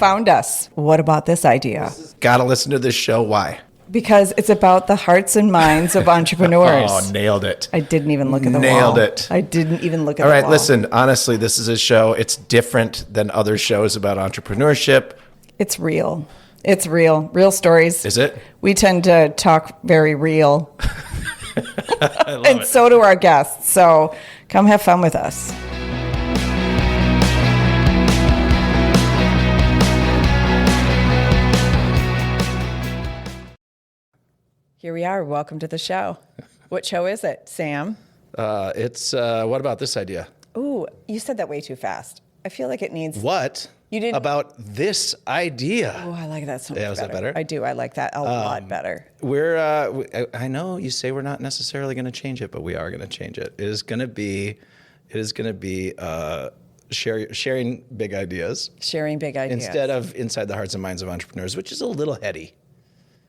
found us. What about this idea? Gotta listen to this show. Why? Because it's about the hearts and minds of entrepreneurs. Oh, nailed it. I didn't even look at the wall. Nailed it. I didn't even look at the All wall. right, listen, honestly, this is a show. It's different than other shows about entrepreneurship. It's real. It's real. Real stories. Is it? We tend to talk very real. I love And it. so do our guests. So come have fun with us. Here we are. Welcome to the show. What show is it, Sam? It's what about this idea? Ooh, you said that way too fast. I feel like it needs... What You didn't... about this idea? Oh, I like that so much Yeah, was that better? I do. I like that a lot better. I know you say we're not necessarily going to change it, but we are going to change it. It is going to be sharing big ideas Sharing big ideas. instead of inside the hearts and minds of entrepreneurs, which is a little heady.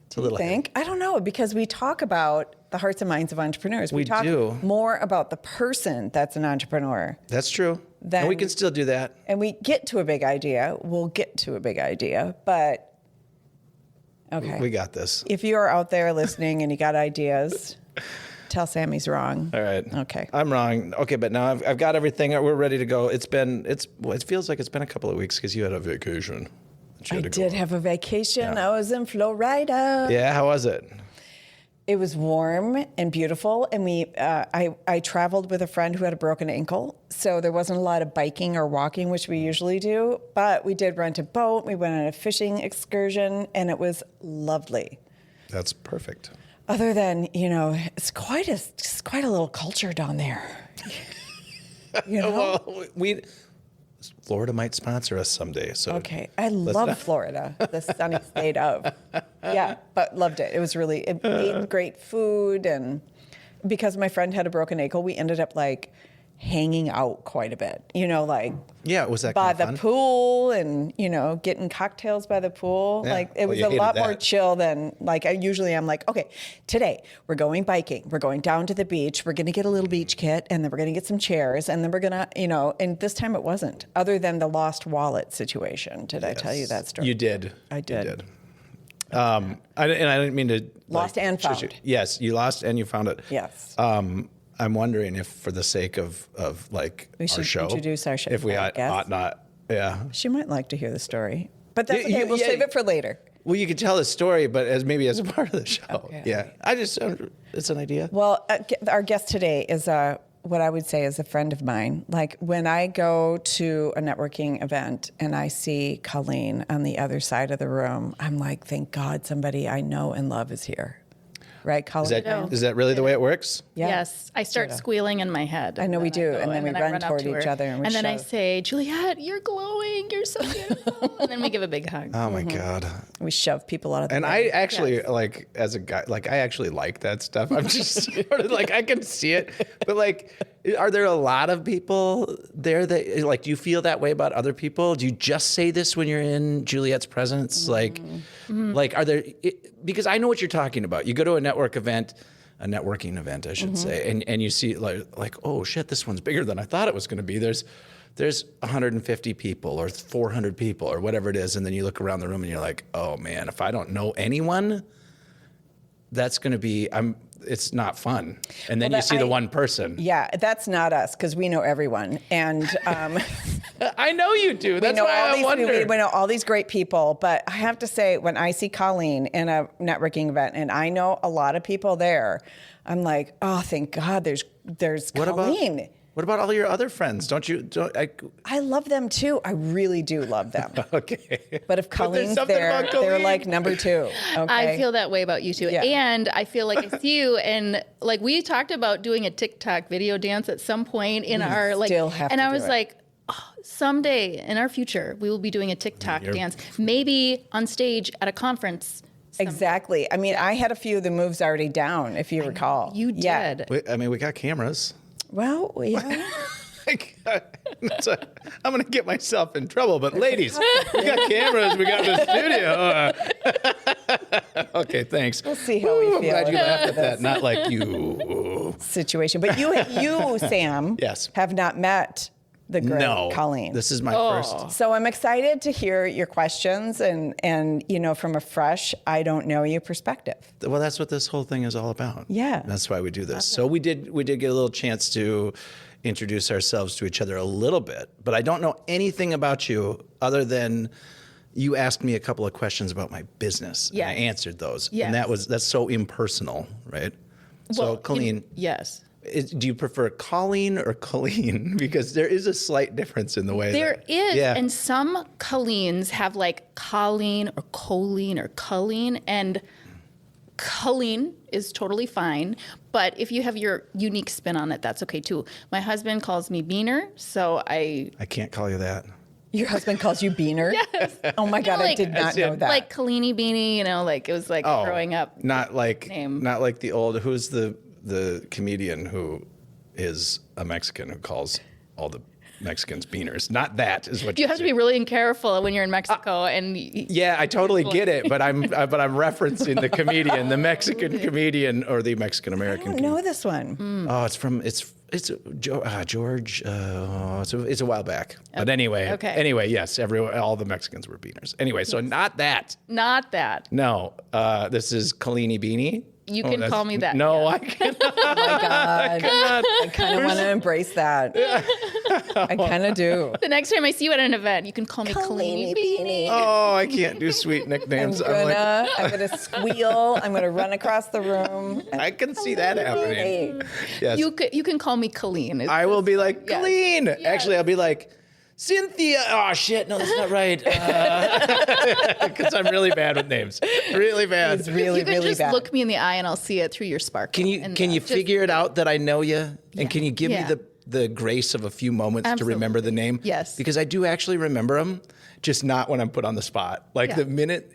It's a little heady. I don't know, because we talk about the hearts and minds of entrepreneurs. We talk do. more about the person that's an entrepreneur. That's true. Then- And we can still do that. And we get to a big idea. We'll get to a big idea, but okay. We got this. If you are out there listening and you got ideas, tell Sam he's wrong. All right. Okay. I'm wrong. Okay, but now I've got everything. We're ready to go. It feels like it's been a couple of weeks because you had a vacation. I did have a vacation. I was in Florida. Yeah, how was it? It was warm and beautiful, and I traveled with a friend who had a broken ankle, so there wasn't a lot of biking or walking, which we usually do, but we did rent a boat, we went on a fishing excursion, and it was lovely. That's perfect. Other than, it's quite a little culture down there. Well, Florida might sponsor us someday. So Okay, I love Florida, the sunny state of. Yeah, but loved it. It made great food, and because my friend had a broken ankle, we ended up hanging out quite a bit. Yeah, was that by kind of the fun? pool and, getting cocktails by the pool. Yeah. It was you a lot hated more that. chill than I'm like, okay, today we're going biking. We're going down to the beach. We're going to get a little beach kit, and then we're going to get some chairs, and then we're going to, and this time it wasn't, other than the lost wallet situation. Did I tell you that story? You did. I did. You did. I didn't mean to... Lost and shush you. found. Yes, you lost and you found it. Yes. I'm wondering if, for the sake of We our should show, introduce our show. if we our ought guest. not. Yeah. She might like to hear the story, but that's Yeah, okay. We'll save it for later. Well, you could tell the story, but maybe as a part of the show. Okay. Yeah. It's an idea. Well, our guest today is what I would say is a friend of mine. Like when I go to a networking event and I see Colleen on the other side of the room, I'm like, thank God somebody I know and love is here. Right, Colleen? Is that really the way it works? Yeah. Yes, I start squealing in my head. I know we do, go, and then we I run up toward to each her, other and we then I shove. say, Juliet, you're glowing, you're so beautiful, and then we give a big hug. Oh my God. We shove people out of the And way. I actually as a guy, I actually like that stuff. I'm just sort of I can see it, but are there a lot of people there that do you feel that way about other people? Do you just say this when you're in Juliet's presence? Are there? Because I know what you're talking about. You go to a networking event, I should say, and you see oh shit, this one's bigger than I thought it was going to be. There's 150 people or 400 people or whatever it is, and then you look around the room and you're like, oh man, if I don't know anyone, that's going to be it's not fun. And then you see the one person. Yeah, that's not us because we know everyone, and I know you do. That's why I wonder. we know all these great people. But I have to say, when I see Colleen in a networking event, and I know a lot of people there, I'm like, oh, thank God, there's Colleen. What about all your other friends? I love them too. I really do love them. Okay. But if Colleen's something there, about they're Colleen. like number two. Okay? I feel that way about you too. Yeah. And I feel like I see you, and we talked about doing a TikTok video dance at some point in our still have and to I do was it. like, oh, someday in our future we will be doing a TikTok dance, maybe on stage at a conference. Exactly. I mean, I had a few of the moves already down, if you recall. You did. Yeah. We got cameras. Well, yeah. I'm going to get myself in trouble, but ladies, we got cameras. We got the studio. Okay, thanks. We'll see how we feel. I'm glad you laughed after at that. this Not like you. situation. But you, Sam, Yes. have not met the great No, Colleen. this is my first. So I'm excited to hear your questions and from a fresh, I don't know you perspective. Well, that's what this whole thing is all about. Yeah. That's why we do this. So we did get a little chance to introduce ourselves to each other a little bit, but I don't know anything about you other than you asked me a couple of questions about my business. Yes. And I answered those. Yes. And that's so impersonal, right? So Colleen, yes. do you prefer Colleen or Colleen? Because there is a slight difference in the way There is, Yeah. and some Colleens have like Colleen or Colleen or Colleen, and Colleen is totally fine. But if you have your unique spin on it, that's okay too. My husband calls me Beaner, so I can't call you that. Your husband calls you Beaner? Yes. Oh my God, I like- did not know that. like Colleeny Beanie, like it was like growing up. Not like name. not like the old. Who's the comedian who is a Mexican who calls all the Mexicans beaners? Not that is what You have to be really careful when you're in Mexico, and Yeah, I totally get it, but I'm referencing the comedian, the Mexican comedian or the Mexican I American. don't know this one. Oh, it's George. It's a while back, but anyway. Okay. Anyway, yes, all the Mexicans were beaners. Anyway, so not that. not that. No, this is Colleeny Beanie. You can call me that. No, yeah. I cannot. Oh my God. I kind of want to embrace that. I kind of do. The next time I see you at an event, you can call me Colleeny Beanie. Oh, I can't do sweet nicknames. I'm gonna squeal. I'm gonna run across the room. I can see that happening. Yes. You can call me Colleen. I will be like, Yes. Colleen. Actually, I'll be like, Cynthia. Oh, shit. No, that's not right. Because I'm really bad with names. Really bad. It's really, You can really just bad. look me in the eye and I'll see it through your sparkle. Can you just- figure it out that I know you? And can you give Yeah. me the grace of a few moments Absolutely. to remember the name? Yes. Because I do actually remember them, just not when I'm put on the spot. Like Yeah. the minute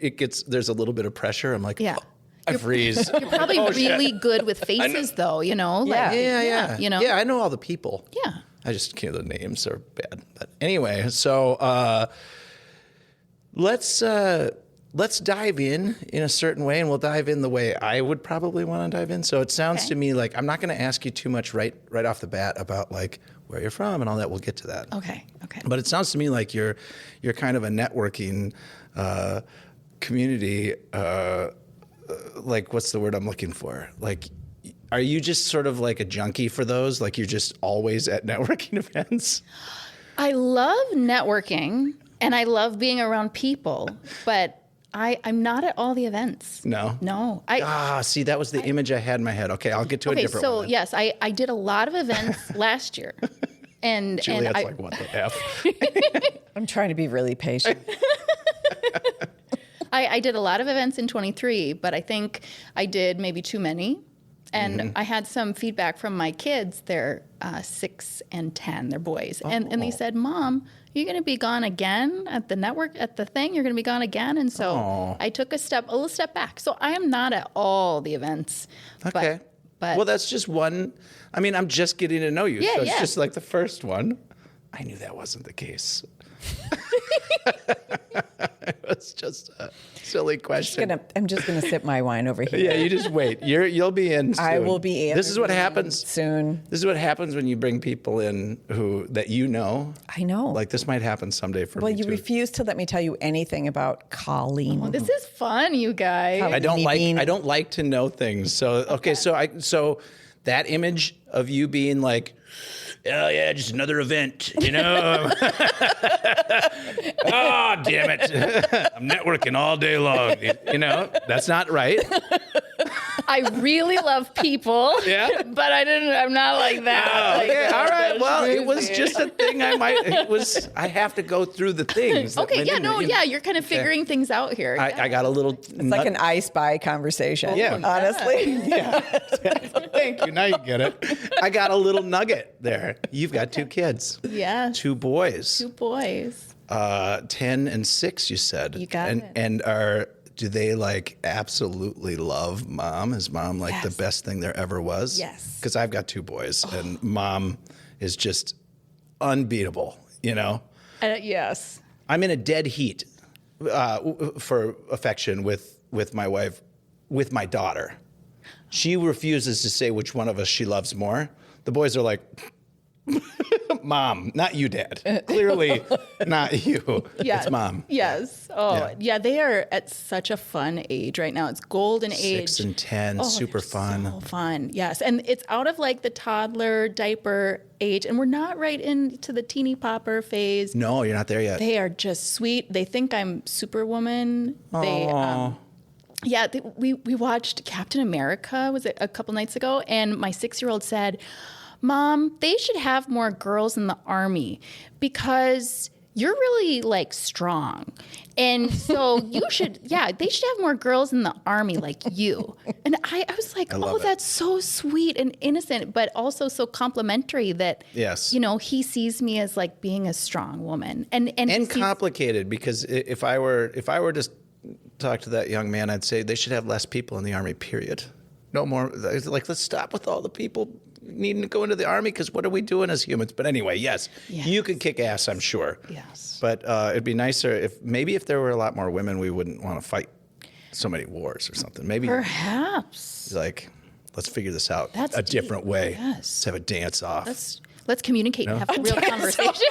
there's a little bit of pressure, I'm like, Yeah. oh, I freeze. You're probably really good with faces, though. Like, Yeah. You know. Yeah, I know all the people. Yeah. I just can't. The names are bad. But anyway, so let's dive in a certain way, and we'll dive in the way I would probably want to dive in. So it sounds Okay. to me like I'm not going to ask you too much right off the bat about like where you're from and all that. We'll get to that. Okay. But it sounds to me like you're kind of a networking community. Like, what's the word I'm looking for? Like, are you just sort of like a junkie for those? Like, you're just always at networking events? I love networking and I love being around people, but I'm not at all the events. No. No. See, that was the image I had in my head. Okay, I'll get to a different so one. then. yes, I did a lot of events last year. And Juliet's I, like, what the F? I'm trying to be really patient. I did a lot of events in 23, but I think I did maybe too many. And I had some feedback from my kids. They're 6 and 10. They're boys. And they said, Mom, you're going to be gone again at the network, at the thing? You're going to be gone again? And so I took a little step back. So I am not at all the events. Okay. But Well, that's just one. I mean, I'm just getting to know you. Yeah, so it's yeah. just like the first one. I knew that wasn't the case. It was just a silly question. I'm just gonna sip my wine over here. Yeah, you just wait. You'll be in soon. I will be in. This is what happens soon. This is what happens when you bring people in that you know. I know. Like this might happen someday for Well, me you too. refuse to let me tell you anything about Colleen. this is fun, you guys. I don't like to know things. So okay, so that image of you being like, oh yeah, just another event, you know. Oh damn it, I'm networking all day long. You know, that's not right. I really love people. Yeah. But I'm not like that. Okay, all right. Well, it was just a thing. I have to go through the things. Okay, you're kind of figuring things out here. I got a little. It's like an I Spy conversation. Yeah. Honestly. Yeah. Thank you. Now you get it. I got a little nugget there. You've got 2 kids. Yeah. 2 boys. 2 boys. 10 and 6, you said. You got it. And do they like absolutely love mom? Is mom like the Yes. best thing there ever was? Yes. Because I've got 2 boys and mom is just unbeatable, you know? Yes. I'm in a dead heat for affection with my wife, with my daughter. She refuses to say which one of us she loves more. The boys are like, Mom, not you, Dad. Clearly not you. Yes. It's Mom. Yes. Oh, yeah. They are at such a fun age right now. It's golden age. 6 and 10, super fun. So fun. Yes. And it's out of like the toddler diaper age. And we're not right into the teeny popper phase. No, you're not there yet. They are just sweet. They think I'm Superwoman. We watched Captain America, was it a couple nights ago? And my 6-year-old said, Mom, they should have more girls in the Army because you're really like strong. And so they should have more girls in the Army like you. And I was like, oh, that's so sweet and innocent, but also so complimentary that, he sees me as like being a strong woman. And complicated, because if I were to talk to that young man, I'd say they should have less people in the Army, period. No more, like, let's stop with all the people needing to go into the Army, because what are we doing as humans? But anyway, yes, you could kick ass, I'm sure. Yes. But it'd be nicer if there were a lot more women, we wouldn't want to fight so many wars or something. Maybe perhaps like, let's figure this out a different way. Yes. Let's have a dance off. Let's communicate and have a real conversation.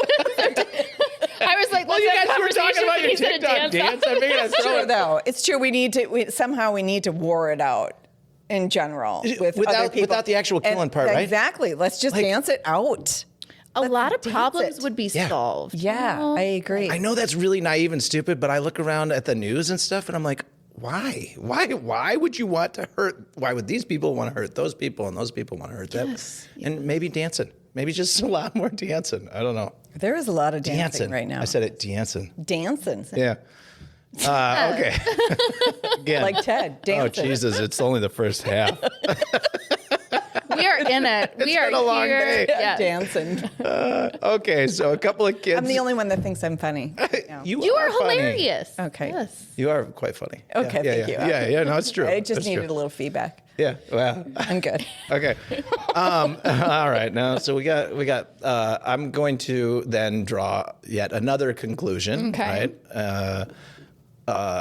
I was like, well, you guys were talking about your TikTok dance. I figured I'd throw it. Though it's true, we need to war it out in general without the actual killing part, right? Exactly. Let's just dance it out. A lot of problems would be solved. Yeah, I agree. I know that's really naive and stupid, but I look around at the news and stuff, and I'm like, why? Why would you want to hurt? Why would these people want to hurt those people, and those people want to hurt them? Yes. And maybe dancing. Maybe just a lot more dancing. I don't know. There is a lot of dancing right now. I said it, dancing. Dancing. Yeah. Okay. Again. Like Ted, dancing. Oh, Jesus, it's only the first half. We are in it. We are been a long day. Yeah. Dancing. Okay, so a couple of kids. I'm the only one that thinks I'm funny. You are funny. hilarious. Okay. Yes. You are quite funny. Okay, thank you. Yeah, no, it's true. I just needed a little feedback. Yeah, well. I'm good. Okay. All right, now, so we got, I'm going to then draw yet another conclusion, right?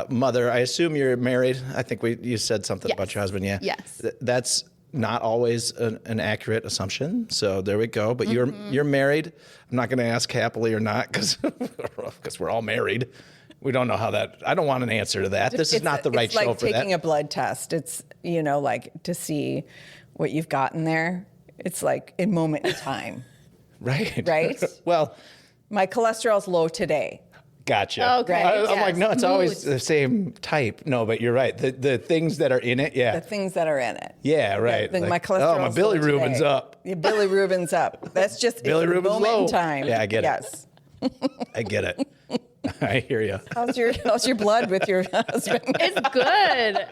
Mother, I assume you're married. I think you said something about your husband, yeah? Yes. That's not always an accurate assumption, so there we go. But you're married. I'm not going to ask happily or not, because we're all married. We don't know how that. I don't want an answer to that. This is not the right show for that. It's like taking a blood test. It's like to see what you've gotten there. It's like in moment in time. Right. Right. Well, my cholesterol's low today. Gotcha. Okay. I'm like, no, it's always the same type. No, but you're right. The things that are in it, yeah. The things that are in it. Yeah, right. Like, my Oh, cholesterol's my Billy low Rubin's today. up. Yeah, Billy Rubin's up. That's just Billy Rubin's moment low. in time. Yeah, I get it. Yes. I get it. I hear you. How's your blood with your husband? It's good.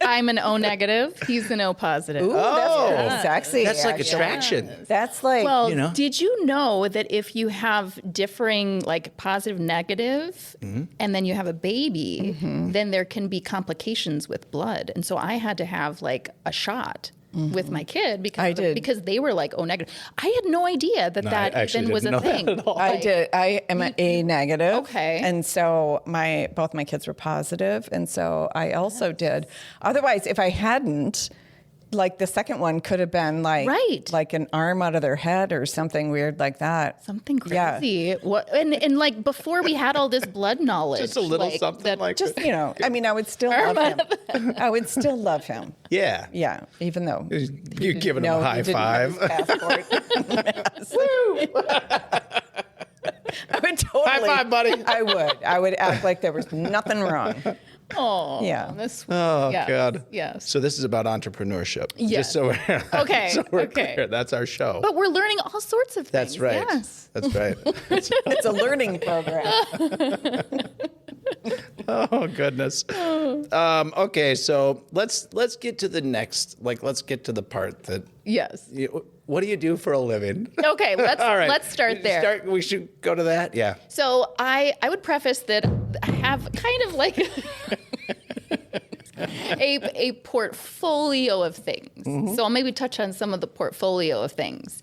I'm an O negative. He's an O positive. Ooh, that's pretty sexy. That's like actually. attraction. That's like, Well, did you know that if you have differing, like positive, negative, and then you have a baby, then there can be complications with blood. And so I had to have like a shot with my kid because they were like O negative. I had no idea that even was a thing. I did. I am an A negative. Okay. And so both my kids were positive, and so I also did. Otherwise, if I hadn't, like the second one could have been like like an arm out of their head or something weird like that. Something crazy. Yeah. What and like before we had all this blood knowledge. Just a little something like just I mean, I would still love him. I would still love him. Yeah. Yeah. Even though you're giving him a high five. Woo! I would totally high five, buddy. I would act like there was nothing wrong. Oh, yeah. God. Yes. So this is about entrepreneurship. Yes. Just so we're clear. That's our show. But we're learning all sorts of things. That's right. Yes. That's right. It's a learning program. Oh goodness. Okay, so let's get to the next. Let's get to the part that. Yes. What do you do for a living? Okay, let's start there. We should go to that. Yeah. So I would preface that I have kind of like a portfolio of things. So I'll maybe touch on some of the portfolio of things.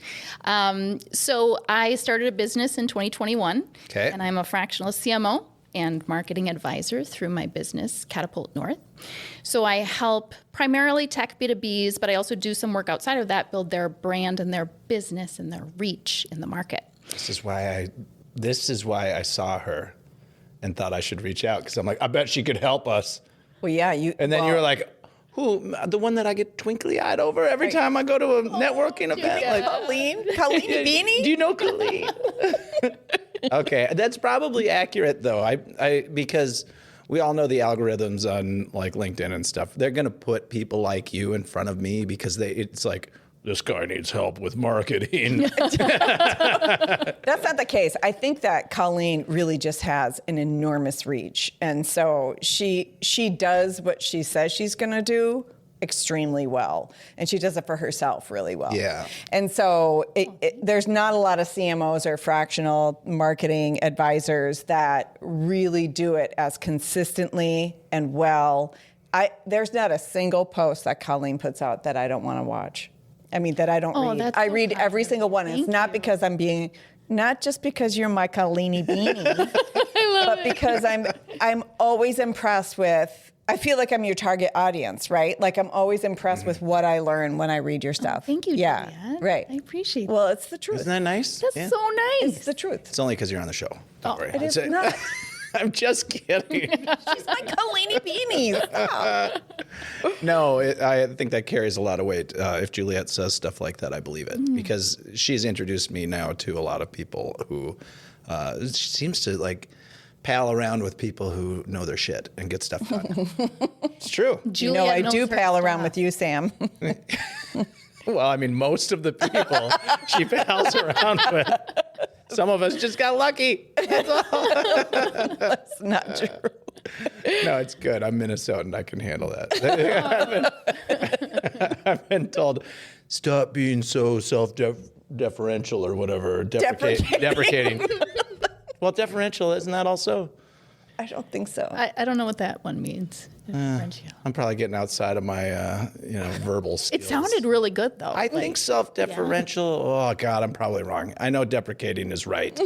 So I started a business in 2021. Okay. And I'm a fractional CMO. and marketing advisor through my business, Catapult North. So I help primarily tech B2Bs, but I also do some work outside of that, build their brand and their business and their reach in the market. This is why I saw her and thought I should reach out, because I'm like, I bet she could help us. Well, yeah. And then you were like, who? The one that I get twinkly-eyed over every time I go to a networking event? yeah. Like, Colleen Beanie? do you know Colleen? Okay, that's probably accurate though. I because we all know the algorithms on like LinkedIn and stuff. They're gonna put people like you in front of me because it's like, this guy needs help with marketing. That's not the case. I think that Colleen really just has an enormous reach. And so she does what she says she's going to do extremely well. And she does it for herself really well. Yeah. And so there's not a lot of CMOs or fractional marketing advisors that really do it as consistently and well. There's not a single post that Colleen puts out that I don't want to watch. I mean, that I don't read. That's I so read every kind. single one. And it's not because I'm being, not just because you're my Colleen Beanie, but because I'm always impressed with, I feel like I'm your target audience, right? Like I'm always impressed with what I learn when I read your stuff. Thank you, Yeah, Juliet. right. I appreciate that. Well, it's the truth. Isn't that nice? That's Yeah. so nice. It's the truth. It's only because you're on the show. Don't worry. It is not. I'm just kidding. She's my Colleen Beanie. Stop. No, I think that carries a lot of weight. If Juliet says stuff like that, I believe it, because she's introduced me now to a lot of people who she seems to like pal around with people who know their shit and get stuff done. It's true. Juliet I knows do her pal around stuff. with you, Sam. Well, I mean, most of the people she pals around with. Some of us just got lucky. That's all. That's not true. No, it's good. I'm Minnesotan. I can handle that. I've been told, stop being so self-deferential or whatever. Deprecating. Well, deferential, isn't that also? I don't think so. I don't know what that one means. Differential. I'm probably getting outside of my, verbal skills. It sounded really good, though. I think self-deferential. Oh God, I'm probably wrong. I know deprecating is right.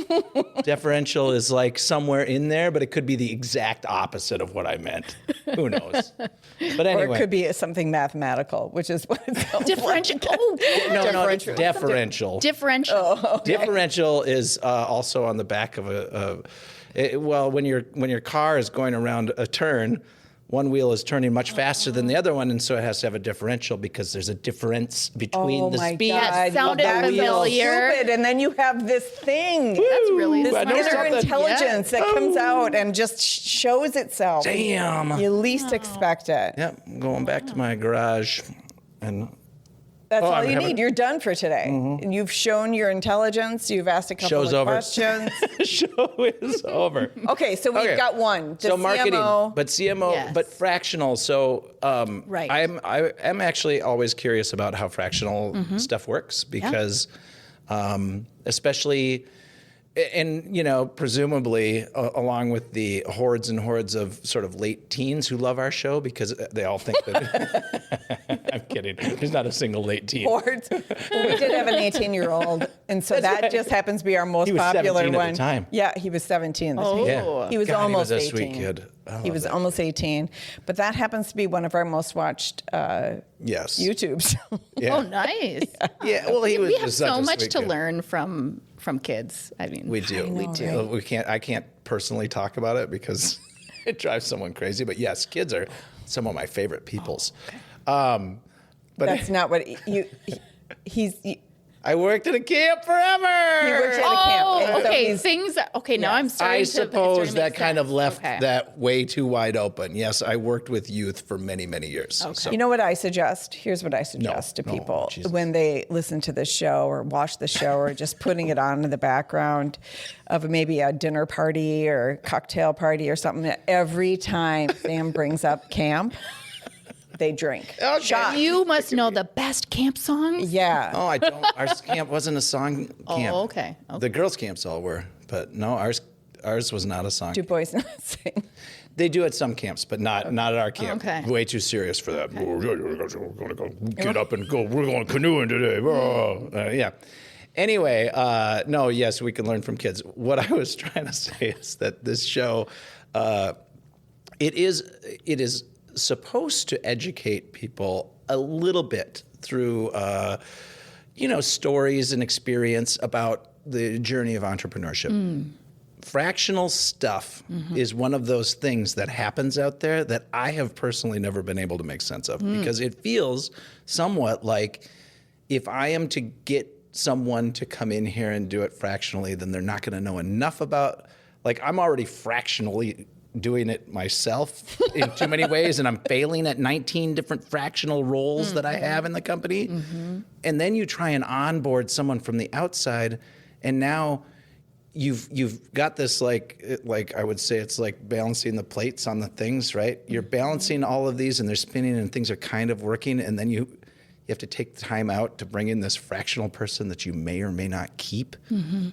Deferential is like somewhere in there, but it could be the exact opposite of what I meant. Who knows? But anyway, Or it could be something mathematical, which is what it sounds differential. like. Oh, no, it's deferential. differential. Differential is also on the back of when your car is going around a turn, one wheel is turning much faster than the other one, and so it has to have a differential because there's a difference between the speed. That sounded That's so familiar. stupid. And then you have this thing. That's really This I know inner something. intelligence that comes out and just shows itself. Damn. You least expect it. Yep, I'm going back to my garage, and That's all I'm you having- need. You're done for today. And you've shown your intelligence. You've asked a couple Show's of over. questions. show is over. Okay, so we've got one. The So marketing, CMO. but CMO, Yes. but fractional. So Right. I'm actually always curious about how fractional stuff works because, especially, and presumably along with the hordes and hordes of sort of late teens who love our show because they all think that. I'm kidding. There's not a single late teen. Boards. Well, we did have an 18-year-old, and so that just happens to be our most He was popular 17 at one. the time. Yeah, he was 17. Oh. Yeah. He was God, almost he was a 18. sweet kid. I He love was that. almost 18, but that happens to be one of our most watched Yes. YouTubes. Yeah. Oh, nice. Yeah. Well, he was We have just such so a much sweet to kid. learn from kids. I mean, We do. We do. We can't. I can't personally talk about it because it drives someone crazy. But yes, kids are some of my favorite peoples. But That's not what he's. I worked at a camp forever. He works at a camp. Oh, and so okay. he's- Things. Okay, now I'm starting I to. suppose that kind of left Okay. that way too wide open. Yes, I worked with youth for many, many years. Okay. So, You know what I suggest? Here's what I suggest to no, people Jesus. when they listen to the show or watch the show or just putting it on in the background of maybe a dinner party or cocktail party or something. Every time Sam brings up camp, they drink. Okay. Shot. You must know the best camp songs. Yeah. Oh, I don't. Our camp wasn't a song camp. Oh, okay. The girls' camps all were, but no, ours was not a song. Do boys not sing? They do at some camps, but not at our camp. Okay. Way too serious for that. We're going to go get up and go. We're going canoeing today. Yeah. Anyway, no, yes, we can learn from kids. What I was trying to say is that this show, it is supposed to educate people a little bit through, stories and experience about the journey of entrepreneurship. Fractional stuff is one of those things that happens out there that I have personally never been able to make sense of, because it feels somewhat like if I am to get someone to come in here and do it fractionally, then they're not going to know enough about, like, I'm already fractionally doing it myself in too many ways, and I'm failing at 19 different fractional roles that I have in the company. And then you try and onboard someone from the outside, and now you've got this like I would say it's like balancing the plates on the things, right? You're balancing all of these and they're spinning and things are kind of working, and then you have to take the time out to bring in this fractional person that you may or may not keep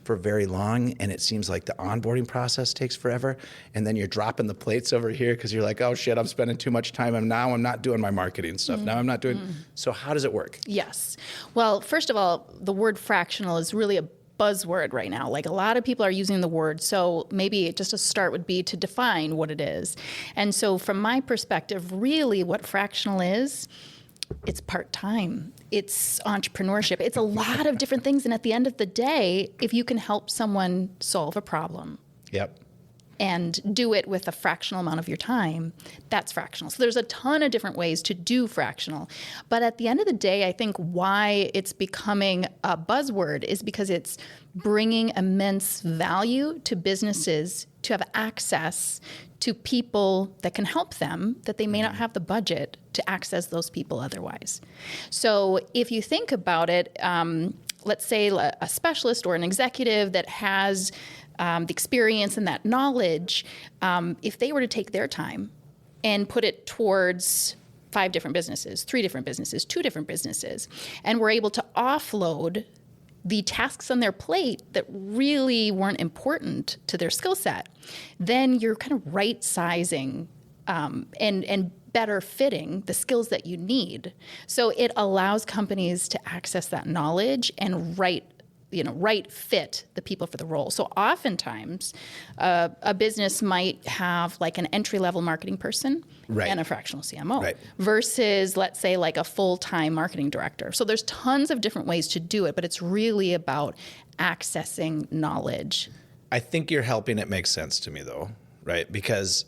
for very long, and it seems like the onboarding process takes forever, and then you're dropping the plates over here because you're like, oh shit, I'm spending too much time, and now I'm not doing my marketing stuff. Now I'm not doing. So how does it work? Yes. Well, first of all, the word fractional is really a buzzword right now. Like, a lot of people are using the word. So maybe just a start would be to define what it is. And so from my perspective, really what fractional is, it's part-time. It's entrepreneurship. It's a lot of different things. And at the end of the day, if you can help someone solve a problem and do it with a fractional amount of your time, that's fractional. So there's a ton of different ways to do fractional. But at the end of the day, I think why it's becoming a buzzword is because it's bringing immense value to businesses to have access to people that can help them, that they may not have the budget to access those people otherwise. So if you think about it, let's say a specialist or an executive that has the experience and that knowledge, if they were to take their time and put it towards 5 different businesses, 3 different businesses, 2 different businesses, and were able to offload the tasks on their plate that really weren't important to their skill set, then you're kind of right-sizing and better fitting the skills that you need. So it allows companies to access that knowledge and right fit the people for the role. So oftentimes, a business might have like an entry-level marketing person and a fractional CMO versus, let's say, like a full-time marketing director. So there's tons of different ways to do it, but it's really about accessing knowledge. I think you're helping it make sense to me, though, right? Because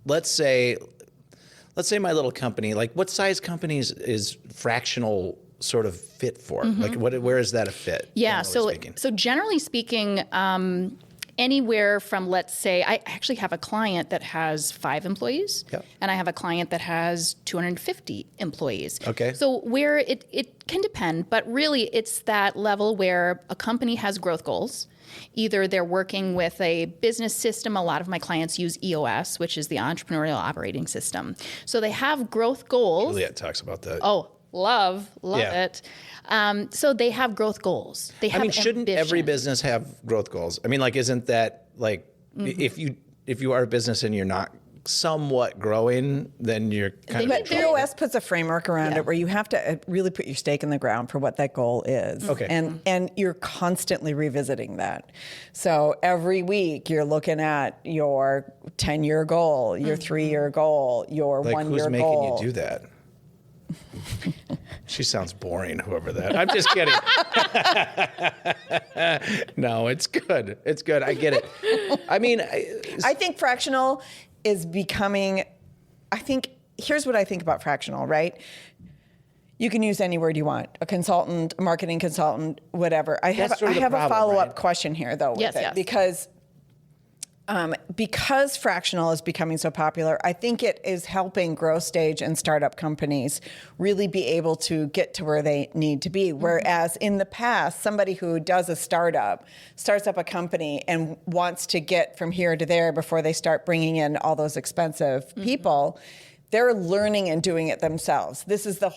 let's say my little company, like, what size companies is fractional sort of fit for? Like, where is that a fit? Yeah. So generally speaking, anywhere from, let's say, I actually have a client that has 5 employees, and I have a client that has 250 employees. Okay. So where it can depend, but really it's that level where a company has growth goals. Either they're working with a business system. A lot of my clients use EOS, which is the entrepreneurial operating system. So they have growth goals. Juliet talks about that. Oh, love it. So they have growth goals. They have shouldn't ambition. every business have growth goals? I mean, like, isn't that like, if you are a business and you're not somewhat growing, then you're kind of. But EOS puts a framework around it where you have to really put your stake in the ground for what that goal is. Okay. And you're constantly revisiting that. So every week you're looking at your 10-year goal, your 3-year goal, your 1-year goal. Who's making you do that? She sounds boring, whoever that. I'm just kidding. No, it's good. It's good. I get it. I mean, I think fractional is becoming, here's what I think about fractional, right? You can use any word you want, a consultant, a marketing consultant, whatever. I have a follow-up question here, though, with it, because fractional is becoming so popular, I think it is helping growth stage and startup companies really be able to get to where they need to be. Whereas in the past, somebody who does a starts up a company and wants to get from here to there before they start bringing in all those expensive people, they're learning and doing it themselves. This is I'm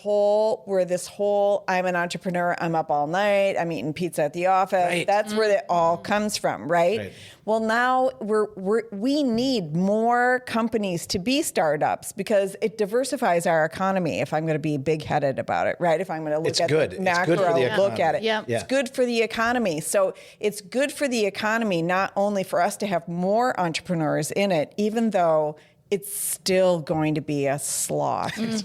an entrepreneur, I'm up all night, I'm eating pizza at the office. Right. That's where it all comes from, right? Well, now we need more companies to be startups because it diversifies our economy, if I'm going to be big-headed about it, right? If I'm going to look the macro, look at it. Yeah. It's good for the economy. So it's good for the economy, not only for us to have more entrepreneurs in it, even though it's still going to be a slog. It's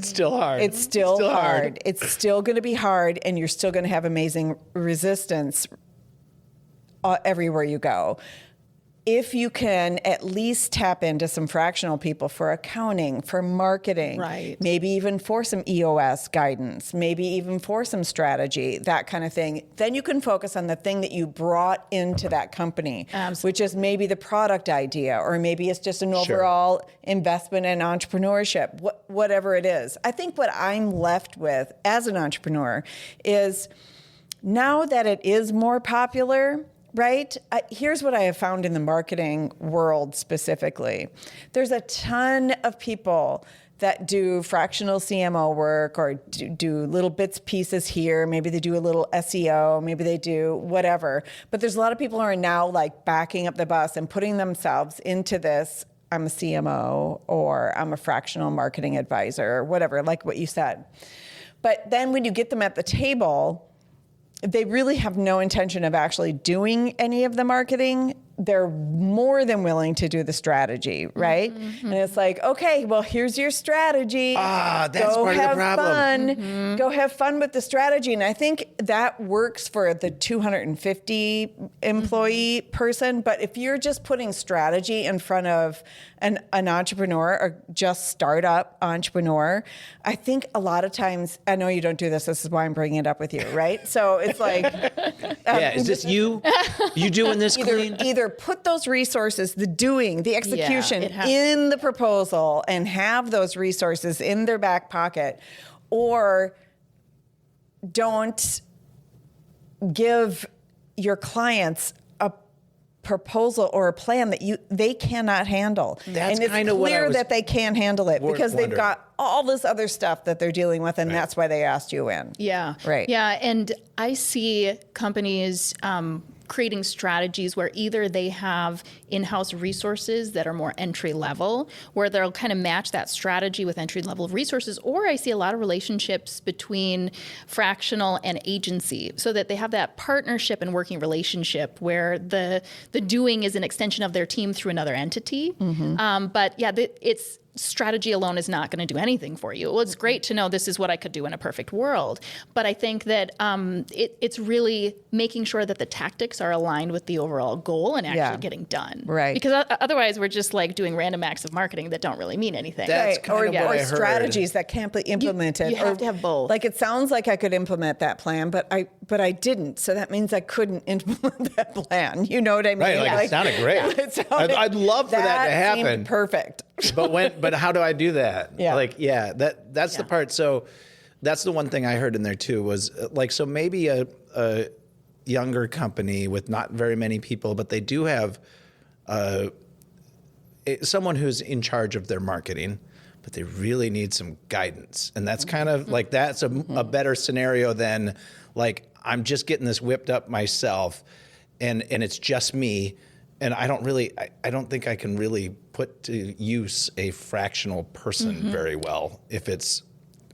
still hard. It's still hard. It's still going to be hard, and you're still going to have amazing resistance everywhere you go. If you can at least tap into some fractional people for accounting, for marketing, right. maybe even for some EOS guidance, maybe even for some strategy, that kind of thing, then you can focus on the thing that you brought into that company, which is maybe the product idea, or maybe it's just an overall investment in entrepreneurship, whatever it is. I think what I'm left with as an entrepreneur is, now that it is more popular, right? Here's what I have found in the marketing world specifically. There's a ton of people that do fractional CMO work, or do little bits, pieces here. Maybe they do a little SEO, maybe they do whatever. But there's a lot of people who are now like backing up the bus and putting themselves into this. I'm a CMO, or I'm a fractional marketing advisor, or whatever, like what you said. But then when you get them at the table, they really have no intention of actually doing any of the marketing. They're more than willing to do the strategy, right? Mm-hmm. And it's like, okay, well, here's your strategy. That's Go part have of the problem. Fun. Mm-hmm. Go have fun with the strategy. And I think that works for the 250 employee person. But if you're just putting strategy in front of an entrepreneur, or just startup entrepreneur, I think a lot of times, I know you don't do this is why I'm bringing it up with you, right? So it's like... is this you? You doing this clean? Either put those resources, the doing, the execution in the proposal, and have those resources in their back pocket, or don't give your clients a proposal or a plan that they cannot handle. That's and it's kind of what I clear was that they can't handle it because they've got all this other stuff that they're dealing with, and that's why they asked you in. Yeah. Right. Yeah. And I see companies creating strategies where either they have in-house resources that are more entry level, where they'll kind of match that strategy with entry level resources, or I see a lot of relationships between fractional and agency, so that they have that partnership and working relationship where the doing is an extension of their team through another entity. Mm-hmm. But yeah, it's strategy alone is not going to do anything for you. Well, it's great to know this is what I could do in a perfect world, but I think that it's really making sure that the tactics are aligned with the overall goal and actually getting done. Right. Because otherwise we're just like doing random acts of marketing that don't really mean anything. That's kind of what I heard. Or strategies that can't be implemented. You have to have both. Like, it sounds like I could implement that plan, but I didn't. So that means I couldn't implement that plan. You know what I mean? Right. It sounded great. I'd love for that to happen. Seemed perfect. But how do I do that? Yeah. That's the part. So that's the one thing I heard in there too, was like, so maybe a younger company with not very many people, but they do have someone who's in charge of their marketing, but they really need some guidance. And that's kind of like, that's a better scenario than like, I'm just getting this whipped up myself and it's just me. And I don't think I can really put to use a fractional person very well if it's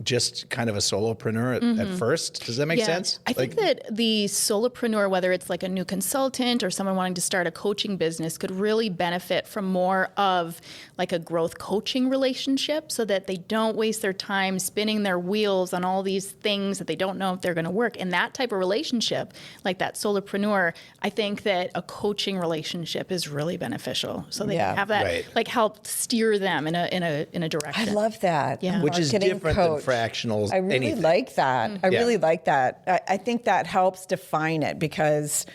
just kind of a solopreneur at first. Does that make sense? I think that the solopreneur, whether it's like a new consultant or someone wanting to start a coaching business, could really benefit from more of like a growth coaching relationship, so that they don't waste their time spinning their wheels on all these things that they don't know if they're going to work. And that type of relationship, like that solopreneur, I think that a coaching relationship is really beneficial. So they can have that like help steer them in a direction. I love that. Yeah. Which is different than fractionals. I really like that. I really like that. I think that helps define it, because,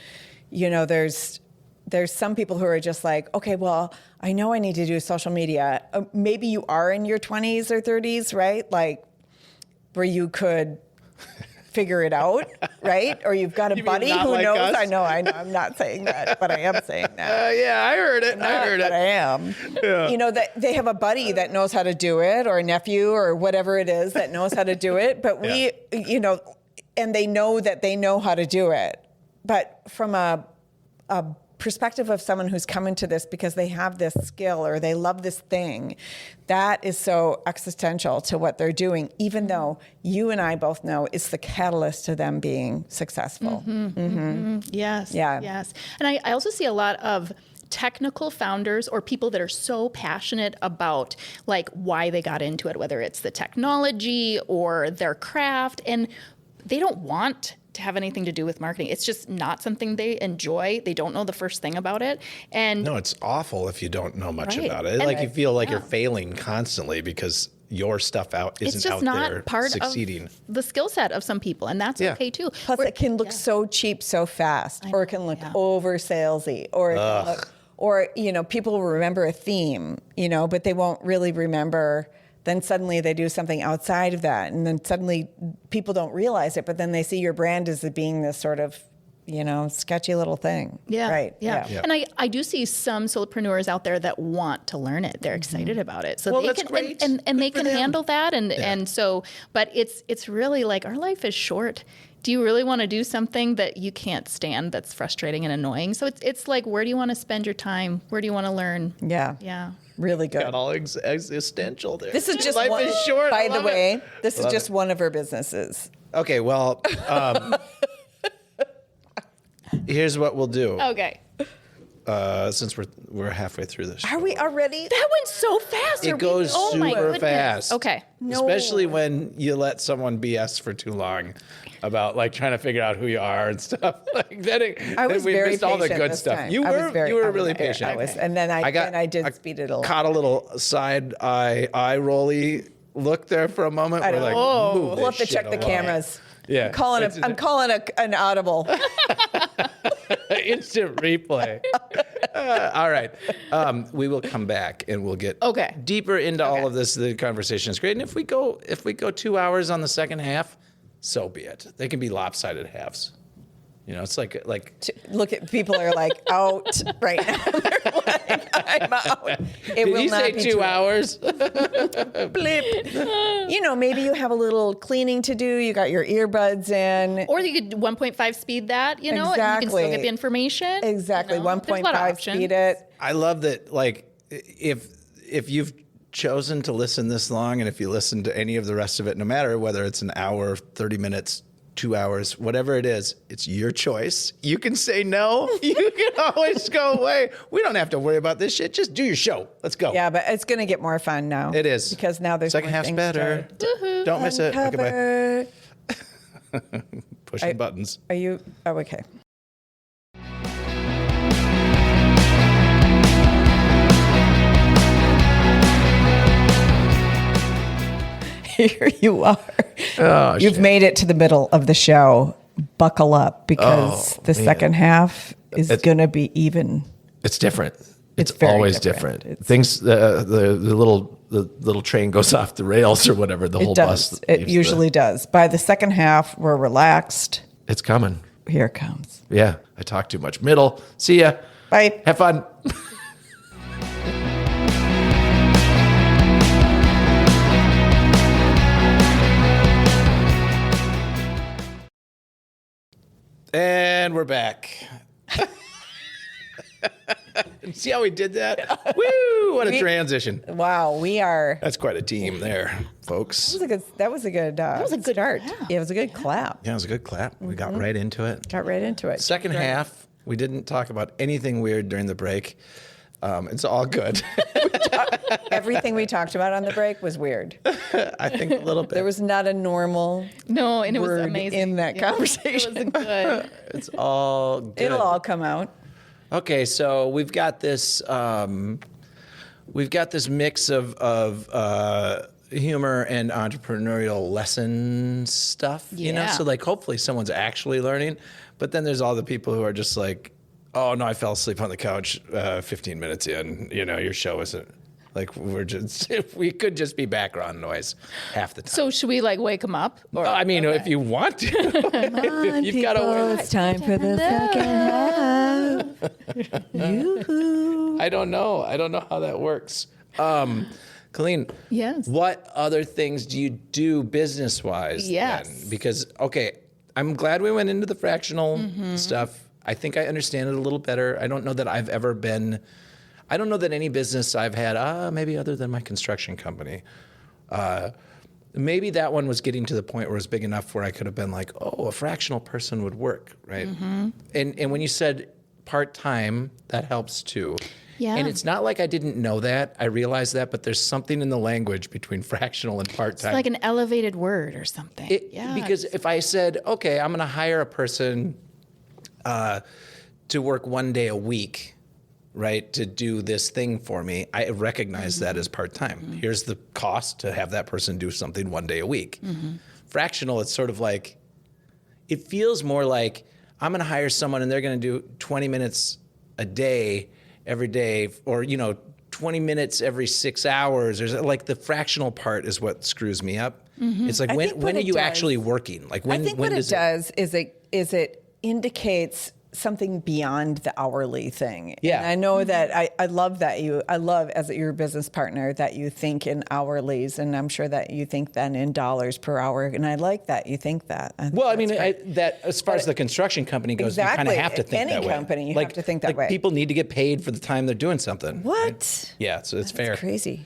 you know, there's some people who are just like, okay, well, I know I need to do social media. Maybe you are in your 20s or 30s, right? Like, where you could figure it out. right? Or you've got a You mean buddy not who like knows. us? I know. I'm not saying that, but I am saying that. Yeah, I heard it. But I am. Yeah. You know, that they have a buddy that knows how to do it, or a nephew, or whatever it is that knows how to do it. But we, you know, and they know that they know how to do it. But from a perspective of someone who's come into this because they have this skill or they love this thing, that is so existential to what they're doing, even though you and I both know it's the catalyst to them being successful. Yes. Yeah. Yes. And I also see a lot of technical founders or people that are so passionate about like why they got into it, whether it's the technology or their craft, and they don't want to have anything to do with marketing. It's just not something they enjoy. They don't know the first thing about it. And No, it's awful if you don't know much Right. about it. And Like you feel like you're failing constantly because your stuff it's isn't just out not there part succeeding. of the skill set of some people, and that's okay too. Plus, it can look so cheap so fast, or it can look over salesy, or it can look, or you know, people will remember a theme, you know, but they won't really remember. Then suddenly they do something outside of that, and then suddenly people don't realize it, but then they see your brand as being this sort of, you know, sketchy little thing. Yeah. Right. Yeah. And I do see some solopreneurs out there that want to learn it. They're excited about it. So Well, they that's can great. and they Good for can them. handle that. And so, but it's really like our life is short. Do you really want to do something that you can't stand, that's frustrating and annoying? So it's like, where do you want to spend your time? Where do you want to learn? Yeah. Yeah. Really good. Got all existential there. This is just Life one, is short. by I the love way, it. this is Love just one of her businesses. Okay, well, here's what we'll do. Okay. Since we're halfway through this. Are we already? That went so fast. It goes Oh my super goodness. fast. Okay. Especially when you let someone BS for too long about like trying to figure out who you are and stuff. Like I was we very missed all the patient good this stuff. time. You I was were really patient. I was, and then I did speed it along. Caught a little side eye rolly look there for a moment. I We're know. like, move We'll have this to check shit the along. cameras. Yeah. I'm calling an audible. Instant replay. All right. We will come back and we'll get deeper into all of this. The conversation is great. And if we go 2 hours on the second half, so be it. They can be lopsided halves. You know, it's like Look at people are like out right now. They're like, I'm out. It did will he not say be 2 hours? Blip. You know, maybe you have a little cleaning to do. You got your earbuds in. Or you could 1.5 speed that, you know, and you can still Exactly. get the information. Exactly. You know, there's a lot of 1.5 options. speed it. I love that. Like, if you've chosen to listen this long, and if you listen to any of the rest of it, no matter whether it's an hour, 30 minutes, 2 hours, whatever it is, it's your choice. You can say no. You can always go away. We don't have to worry about this shit. Just do your show. Let's go. Yeah, but it's going to get more fun now. It is. Because now there's Second more half's things better. to Don't miss it. Okay, bye. uncover. Pushing buttons. Are you? Oh, okay. Here you are. Oh, You've made it to the middle of the show. Buckle up because the second half is going to be even. It's different. It's very always different. different. Things the little train goes off the rails or whatever. The whole It does. bus. It leaves usually does. By the second half, we're relaxed. it's coming. Here it comes. Yeah, I talk too much. Middle. See ya. Bye. Have fun. And we're back. See how we did that? Woo! What a transition. Wow, we are. That's quite a team there, folks. That was a good start. Yeah, it was a good clap. Yeah, it was a good clap. We got right into it. Got right into it. Second half, we didn't talk about anything weird during the break. It's all good. Everything we talked about on the break was weird. I think a little bit. There was not a normal No, and it was word amazing. in that conversation. It was good. It's all good. It'll all come out. Okay, so we've got this mix of humor and entrepreneurial lesson stuff. You know, Yeah. so like hopefully someone's actually learning, but then there's all the people who are just like, oh no, I fell asleep on the couch 15 minutes in. You know, your show isn't. Like we could just be background noise half the time. So should we like wake them up? Or, I mean, if you want to, you've got to. It's time for the second half. Yoo-hoo. I don't know how that works. Colleen, Yes. what other things do you do business-wise? Yes. Then? Because, okay, I'm glad we went into the fractional stuff. I think I understand it a little better. I don't know that I've ever been, I don't know that any business I've had, maybe other than my construction company, maybe that one was getting to the point where it was big enough where I could have been like, oh, a fractional person would work, right? And when you said part-time, that helps too. Yeah. And it's not like I didn't know that. I realized that, but there's something in the language between fractional and part-time. It's like an elevated word or something. Because if I said, okay, I'm going to hire a person to work 1 day a week, right, to do this thing for me, I recognize that as part-time. Here's the cost to have that person do something 1 day a week. Fractional, it's sort of like, it feels more like I'm going to hire someone and they're going to do 20 minutes a day every day, or 20 minutes every 6 hours. Or like the fractional part is what screws me up. It's like when are you actually working? Like when? I think what it does is it indicates something beyond the hourly thing. Yeah. And I know that I love that I love as your business partner that you think in hourlies, and I'm sure that you think then in dollars per hour. And I like that you think that. Well, I mean, that as far as the construction company goes, you kind of have to think that way. Any company, you have to think that way. People need to get paid for the time they're doing something. What? Right? Yeah, so it's fair. Crazy.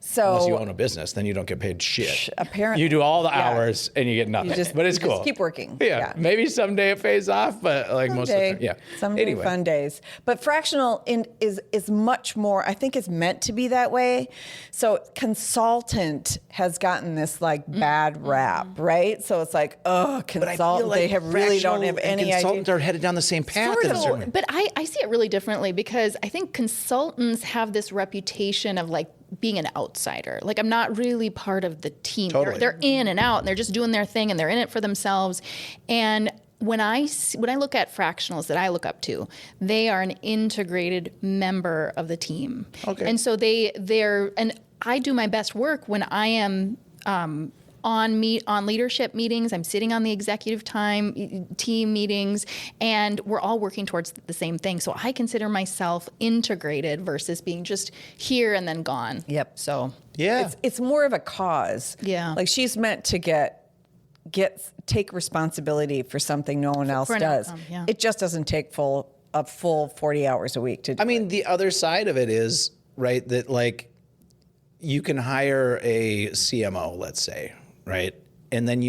So Unless you own a business, then you don't get paid shit. Apparently. You do all the hours and you get nothing. But it's you cool. Just keep working. Yeah. Maybe someday it pays off, but like most of the time, yeah. Someday Anyway. fun days. But fractional is much more, I think it's meant to be that way. So consultant has gotten this like bad rap, right? So it's like, oh, consultant, like they really don't have any consultants idea. are headed down the same path. Sort in a of. certain way. But I see it really differently because I think consultants have this reputation of like being an outsider. Like I'm not really part of the team. Totally. They're in and out and they're just doing their thing and they're in it for themselves. And when I look at fractionals that I look up to, they are an integrated member of the team. Okay. And so and I do my best work when I am on leadership meetings. I'm sitting on the executive team meetings, and we're all working towards the same thing. So I consider myself integrated versus being just here and then gone. Yep. So Yeah. It's more of a cause. Yeah. Like she's meant to take responsibility for something no one else For an does. outcome, yeah. It just doesn't take a full 40 hours a week to do I mean, the other side of it is, right, that like you can hire a CMO, let's say, right? And then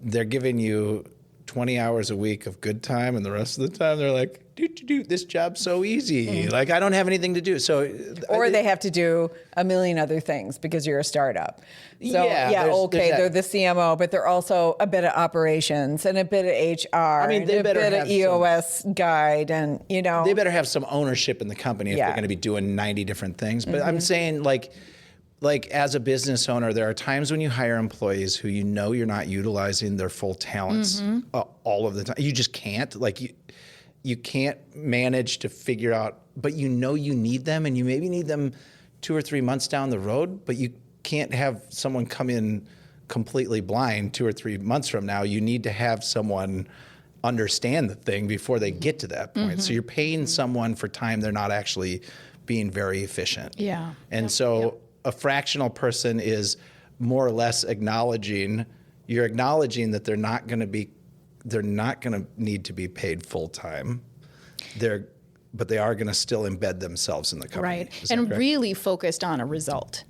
they're giving you 20 hours a week of good time, and the rest of the time they're like, this job's so easy. Like, I don't have anything to do. So, Or they have to do a million other things because you're a startup. So, they're the CMO, but they're also a bit of operations and a bit of HR, mean, they and a better bit of have EOS guide, and they better have some ownership in the company if they're going to be doing 90 different things. But I'm saying, like as a business owner, there are times when you hire employees who you're not utilizing their full talents all of the time. You just can't. Like you can't manage to figure out, but you need them, and you maybe need them 2 or 3 months down the road, but you can't have someone come in completely blind 2 or 3 months from now. You need to have someone understand the thing before they get to that point. So you're paying someone for time they're not actually being very efficient. Yeah. And a fractional person is more or less acknowledging that they're not going to need to be paid full time. But they are going to still embed themselves in the company. right, Is that and correct? really focused on a result.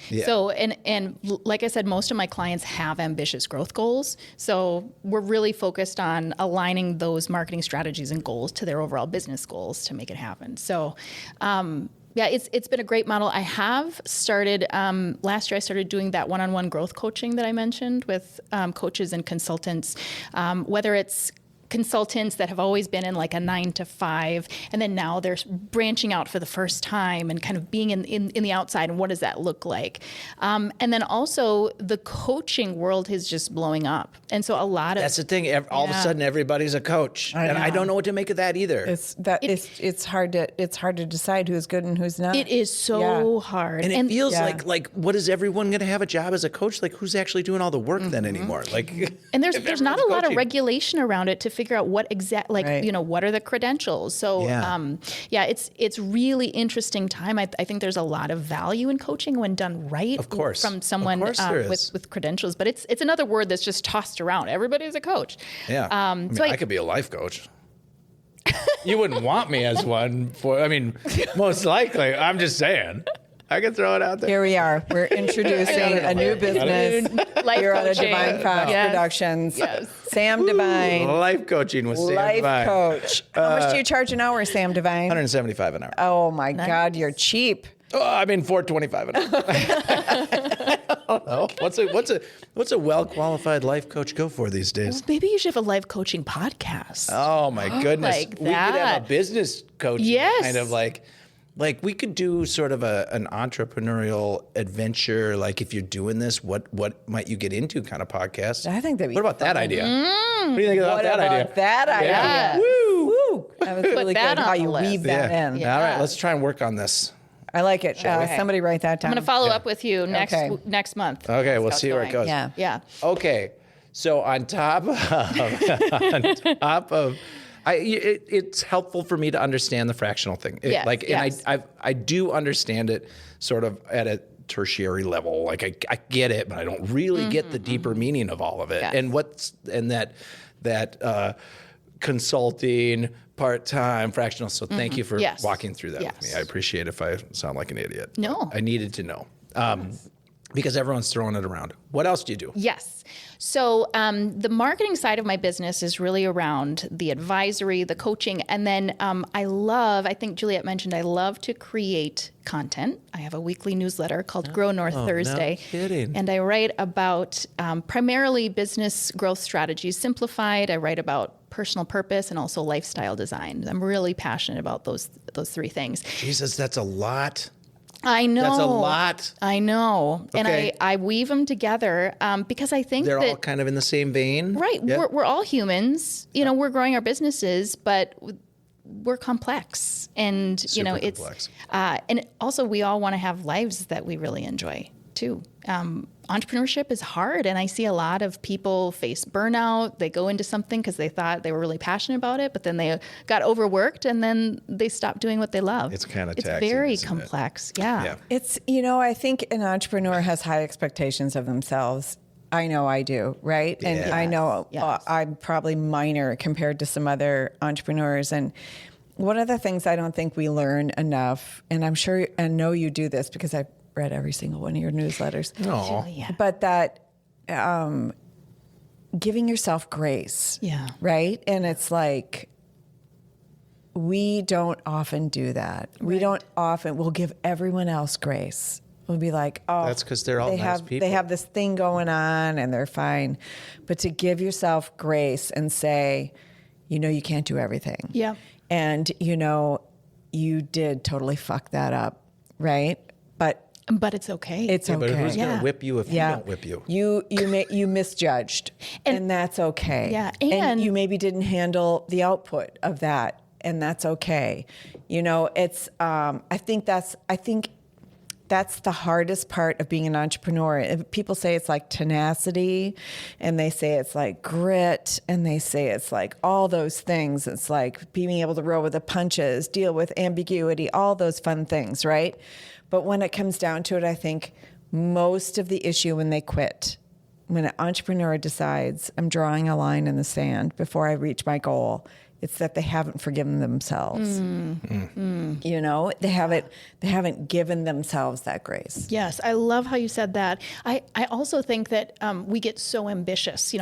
Yeah. So, and like I said, most of my clients have ambitious growth goals. So we're really focused on aligning those marketing strategies and goals to their overall business goals to make it happen. So, it's been a great model. I have started, last year I started doing that one-on-one growth coaching that I mentioned with coaches and consultants, whether it's consultants that have always been in like a 9 to 5, and then now they're branching out for the first time and kind of being in the outside, and what does that look like? And then also the coaching world is just blowing up, and so a lot of That's the thing. All of a sudden, everybody's a coach, and I don't know what to make of that either. It's hard to decide who's good and who's not. it is so hard, And it feels like what is everyone going to have a job as a coach? Like, who's actually doing all the work then anymore? Like, and there's not a lot of regulation around it to figure out what what are the credentials. So it's really interesting time. I think there's a lot of value in coaching when done right. Of course, from someone with credentials. But it's another word that's just tossed around. Everybody's a coach. Yeah, I could be a life coach. You wouldn't want me as one most likely. I'm just saying. I can throw it out there. Here we are. We're introducing a new business here on DevineFox Productions. Yes. Sam Devine. Life coaching with Sam Life Devine. coach. How much do you charge an hour, Sam Devine? $175 an hour. Oh my God, you're cheap. $425 an hour. I don't know. What's a well-qualified life coach go for these days? Maybe you should have a life coaching podcast. Oh my goodness. Like we could have a business coach kind of like we could do sort of an entrepreneurial adventure, like if you're doing this, what might you get into kind of podcast. I think that'd be What about that idea? What do you think about that idea? That idea? Yeah. Woo! That was really that good on how the you list. weave that in. All right, let's try and work on this. I like it. Somebody write that down. I'm going to follow up with you next month. Okay, we'll see where it goes. Yeah. Okay, so on top of, it's helpful for me to understand the fractional thing. And I do understand it sort of at a tertiary level. Like I get it, but I don't really get the deeper meaning of all of it. Yes. And that consulting, part-time, fractional. So thank you for walking through that with me. I appreciate it if I sound like an idiot. No. I needed to know. Because everyone's throwing it around. What else do you do? Yes. So the marketing side of my business is really around the advisory, the coaching, and then I think Juliet mentioned I love to create content. I have a weekly newsletter called Grow North Thursday. No kidding. And I write about primarily business growth strategies simplified. I write about personal purpose and also lifestyle design. I'm really passionate about those three things. Jesus, that's a lot. I know. That's a lot. I know. Okay. And I weave them together because I think they're that all kind of in the same vein. right. Yeah. We're all humans. We're growing our businesses, but we're complex. And, Super complex. and also we all want to have lives that we really enjoy too. Entrepreneurship is hard, and I see a lot of people face burnout. They go into something because they thought they were really passionate about it, but then they got overworked, and then they stopped doing what they love. It's kind of It's taxing, very isn't it? complex. Yeah. It's, I think an entrepreneur has high expectations of themselves. I know I do, right? And Yeah. I know Yes. I'm probably minor compared to some other entrepreneurs. And one of the things I don't think we learn enough, and I'm sure, and know you do this because I've read every single one of your newsletters. Oh. Yeah. But that giving yourself grace. Yeah. Right? And it's like, we don't often do that. We don't often, we'll give everyone else grace. We'll be like, oh, That's 'cause they're all nice people. They have this thing going on and they're fine. But to give yourself grace and say, you can't do everything. Yeah. And, you did totally fuck that up. Right? But it's okay. It's okay. But who's going Yeah. to whip you if you don't whip you? You misjudged, and that's okay. Yeah, and you maybe didn't handle the output of that, and that's okay. It's I think that's the hardest part of being an entrepreneur. People say it's like tenacity, and they say it's like grit, and they say it's like all those things. It's like being able to roll with the punches, deal with ambiguity, all those fun things, right? But when it comes down to it, I think most of the issue when they quit, when an entrepreneur decides, I'm drawing a line in the sand before I reach my goal, it's that they haven't forgiven themselves. They haven't given themselves that grace. Yes, I love how you said that. I also think that we get so ambitious.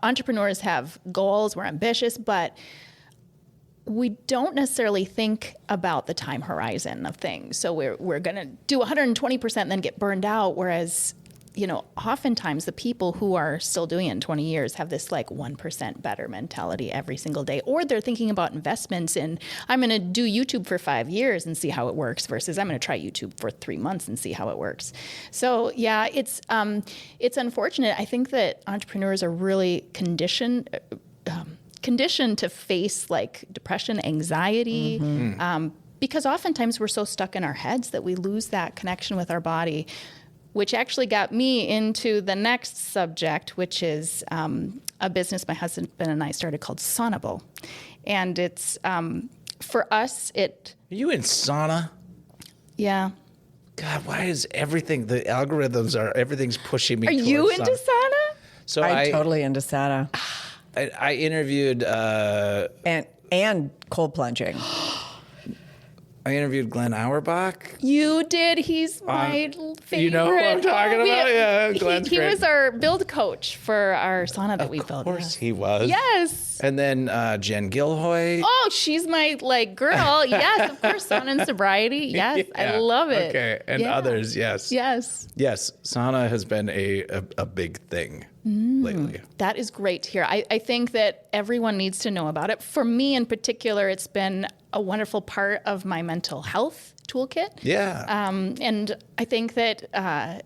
Entrepreneurs have goals, we're ambitious, but we don't necessarily think about the time horizon of things. So we're going to do 120% and then get burned out, whereas oftentimes the people who are still doing it in 20 years have this like 1% better mentality every single day. Or they're thinking about investments in, I'm going to do YouTube for 5 years and see how it works versus I'm going to try YouTube for 3 months and see how it works. So yeah, it's unfortunate. I think that entrepreneurs are really conditioned to face like depression, anxiety, because oftentimes we're so stuck in our heads that we lose that connection with our body, which actually got me into the next subject, which is a business my husband and I started called Saunable. And it's, for us, Are you in sauna? Yeah. God, why is everything, the algorithms everything's pushing me Are towards you into sauna? So I'm totally into sauna. I interviewed... and cold plunging. I interviewed Glenn Auerbach. You did. He's my favorite. You know who I'm talking about? Yeah, Glenn's he great. was our build coach for our sauna that we built. Of course he was. Yes. And then Jen Gilhoy. Oh, she's my girl. Yes, of course. Sauna and sobriety. Yes, Yeah, I love it. Okay, and Yeah. others, yes. Yes. Yes, sauna has been a big thing lately. That is great to hear. I think that everyone needs to know about it. For me in particular, it's been a wonderful part of my mental health toolkit. Yeah. And I think that,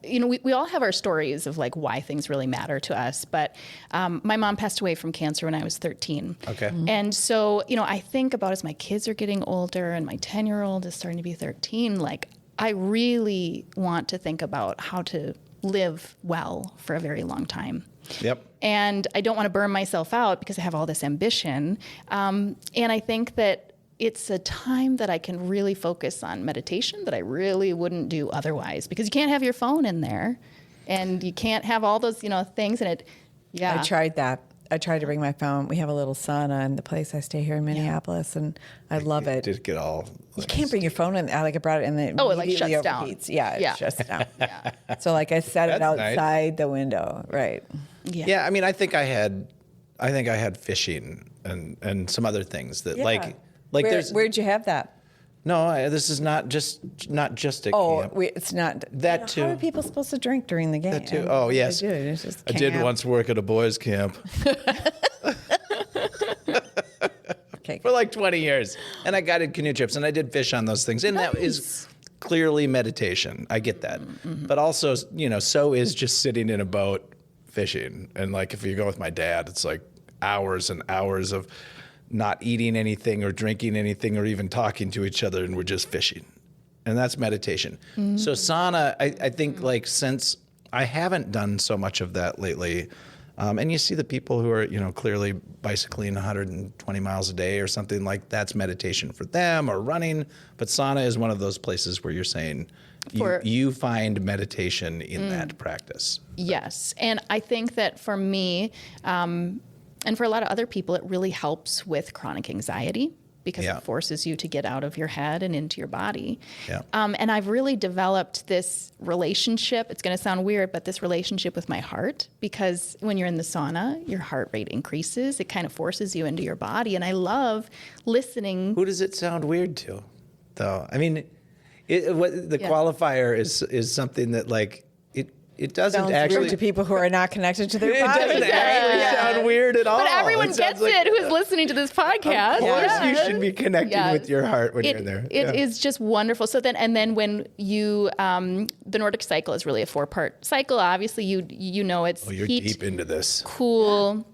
we all have our stories of like why things really matter to us. But my mom passed away from cancer when I was 13. Okay. And so, I think about as my kids are getting older and my 10-year-old is starting to be 13, like I really want to think about how to live well for a very long time. Yep. And I don't want to burn myself out because I have all this ambition. And I think that it's a time that I can really focus on meditation that I really wouldn't do otherwise, because you can't have your phone in there and you can't have all those, things in it. Yeah. I tried that. I tried to bring my phone. We have a little sauna in the place I stay here in Minneapolis, and I love it. Did get all... You can't bring your phone in. I brought it in, and Oh, it like shuts down. overheats. Yeah, it Yeah. shuts down. So like I set it That's nice. outside the window, right? Yeah, I mean, I think I had fishing and some other things that like Where'd you have that? No, this is not just at camp. It's not That too. How are people supposed to drink during the game? That too. Oh, yes. They do. It's just I did camp. once work at a boys' camp Okay. for like 20 years, and I guided canoe trips, and I did fish on those things, and that is clearly meditation. I get that, but also, so is just sitting in a boat fishing, and like if you go with my dad, it's like hours and hours of not eating anything or drinking anything or even talking to each other, and we're just fishing. And that's meditation. So sauna, I think like since I haven't done so much of that lately, and you see the people who are, clearly bicycling 120 miles a day or something, like that's meditation for them, or running. But sauna is one of those places where you're saying you find meditation in that practice. Yes. And I think that for me, and for a lot of other people, it really helps with chronic anxiety because it forces you to get out of your head and into your body. Yeah. And I've really developed this relationship. It's going to sound weird, but this relationship with my heart, because when you're in the sauna, your heart rate increases. It kind of forces you into your body. And I love listening. Who does it sound weird to, though? I mean, the qualifier is something that like, it doesn't Sounds actually... weird to people who are not connected to their It body. doesn't actually sound weird at all. But everyone gets it who's listening to this podcast. Of course, Yeah. you should be connecting with your heart when you're there. It is just wonderful. So then when you, the Nordic cycle is really a 4-part cycle. Obviously, you know it's you're heat, deep into this. cool,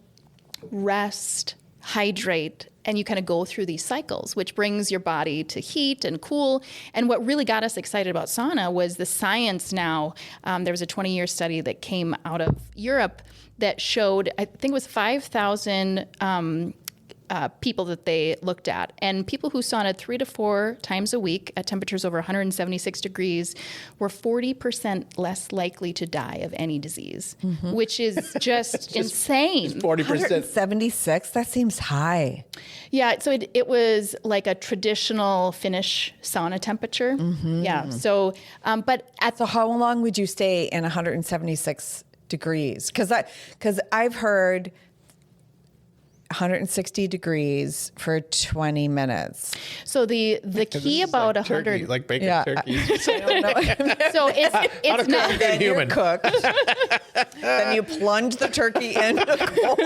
rest, hydrate, and you kind of go through these cycles, which brings your body to heat and cool. And what really got us excited about sauna was the science now. There was a 20-year study that came out of Europe that showed, I think it was 5,000 people that they looked at. And people who saunaed 3 to 4 times a week at temperatures over 176 degrees were 40% less likely to die of any disease, which is just insane. 40%. 176? That seems high. Yeah, so it was like a traditional Finnish sauna temperature. Yeah, so, So how long would you stay in 176 degrees? Because I've heard 160 degrees for 20 minutes. So the key about like 100, turkey, like bacon Yeah. turkeys. I don't know. so it's not. Good human. Cooked. Then you plunge the turkey in cold.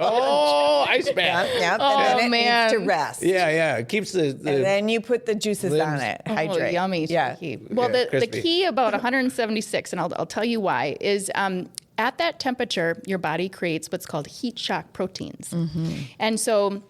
Oh, ice bath. Yep. Oh, And then it man. needs to rest. Yeah. It keeps the And then you put the juices Limbs. on it. Oh, Hydrate. yummy. Yeah. Turkey. Well, Yeah, the crispy. key about 176, and I'll tell you why, is at that temperature, your body creates what's called heat shock proteins. And so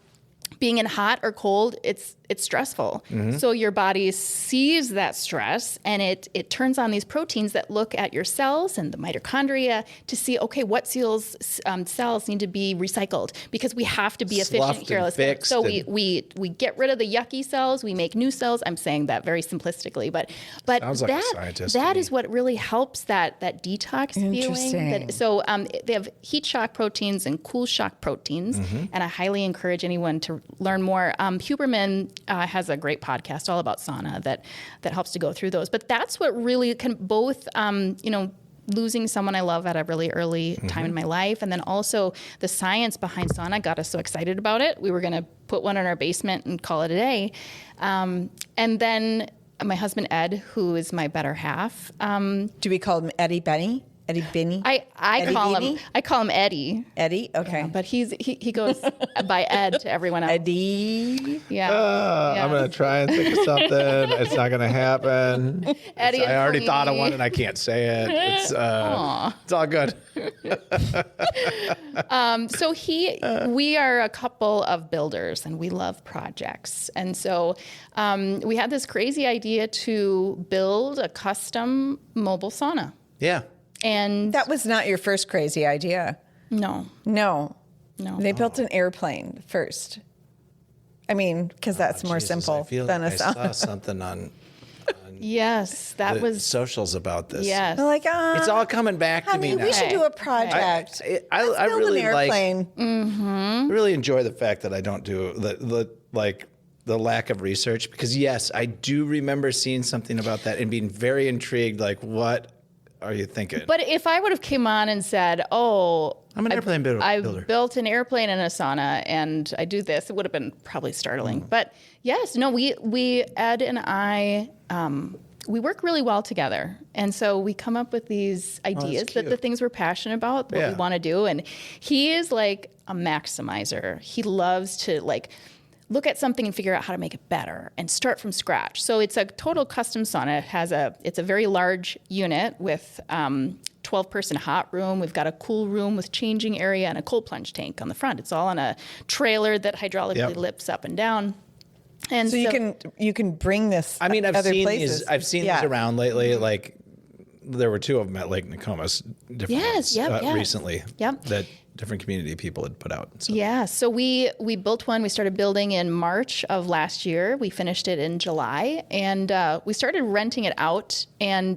being in hot or cold, it's stressful. So your body sees that stress and it turns on these proteins that look at your cells and the mitochondria to see, okay, what cells need to be recycled because we have to be efficient Sloughed here. and Let's go. fixed So and- we get rid of the yucky cells, we make new cells. I'm saying that very simplistically, but Sounds like a scientist to that me. is what really helps that detox feeling. Interesting. So they have heat shock proteins and cool shock proteins, and I highly encourage anyone to learn more. Huberman has a great podcast all about sauna that helps to go through those. But that's what really can both, losing someone I love at a really early time in my life, and then also the science behind sauna got us so excited about it. We were going to put one in our basement and call it a day. And then my husband, Ed, who is my better half, Do we call him Eddie Benny? Eddie Benny? I Eddie call him Eddie. Eddie? Okay. But he goes by Ed to everyone else. Eddie. Yeah. Yeah. I'm gonna try and think of something. It's not gonna happen. Eddie and I already thought of Colleen. one and I can't say it. It's all good. So we are a couple of builders and we love projects. And so we had this crazy idea to build a custom mobile sauna. Yeah. And That was not your first crazy idea. no. They built an airplane first. I mean, because that's more Jesus, simple I feel than like a I saw sauna. something on Yes, that the was socials about this. yes. They're like, It's all coming back to honey, me now. we should do a project. I Let's build really an airplane. I really enjoy the fact that I don't do the lack of research because yes, I do remember seeing something about that and being very intrigued. Like, what are you thinking? But if I would have come on and said, "Oh, I'm an airplane builder. I built an airplane in a sauna and I do this," it would have been probably startling. But yes, no, we Ed and I, we work really well together, and so we come up with these ideas that the cute. things we're passionate about, what Yeah. we want to do, and he is like a maximizer. He loves to look at something and figure out how to make it better and start from scratch. So it's a total custom sauna. It's a very large unit with 12-person hot room. We've got a cool room with changing area and a cold plunge tank on the front. It's all on a trailer that hydraulically Yep. lifts up and down. And So you can bring this. I mean, I've other seen places. these. I've seen Yeah. these around lately. Like, there were 2 of them at Lake Nokomis. Different Yes, ones, yep, yes. recently. Yep. That different community people had put out. So. Yeah, so we built one. We started building in March of last year. We finished it in July, and we started renting it out. And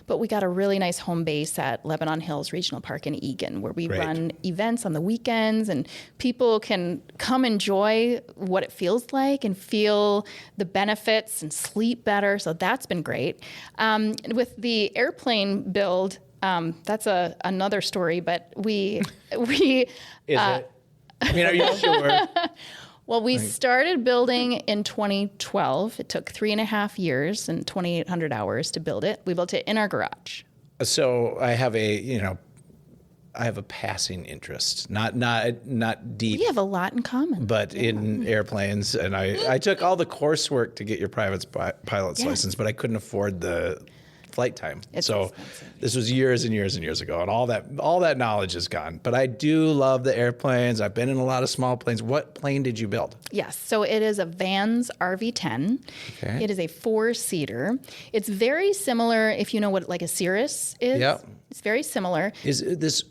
but we got a really nice home base at Lebanon Hills Regional Park in Egan, where we Great. run events on the weekends, and people can come enjoy what it feels like and feel the benefits and sleep better. So that's been great. With the airplane build. That's another story, but we Is it? I mean, are you sure? well, we started building in 2012. It took 3.5 years and 2,800 hours to build it. We built it in our garage. So I have a passing interest, not deep, We have a lot in common. but in airplanes. And I took all the coursework to get your pilot's license, but I couldn't afford the flight time. It's so expensive. this was years and years and years ago, and all that knowledge is gone. But I do love the airplanes. I've been in a lot of small planes. What plane did you build? Yes, so it is a Vans RV-10. Okay. It is a 4-seater. It's very similar, if you know what like a Cirrus is. Yep. It's very similar. Is this?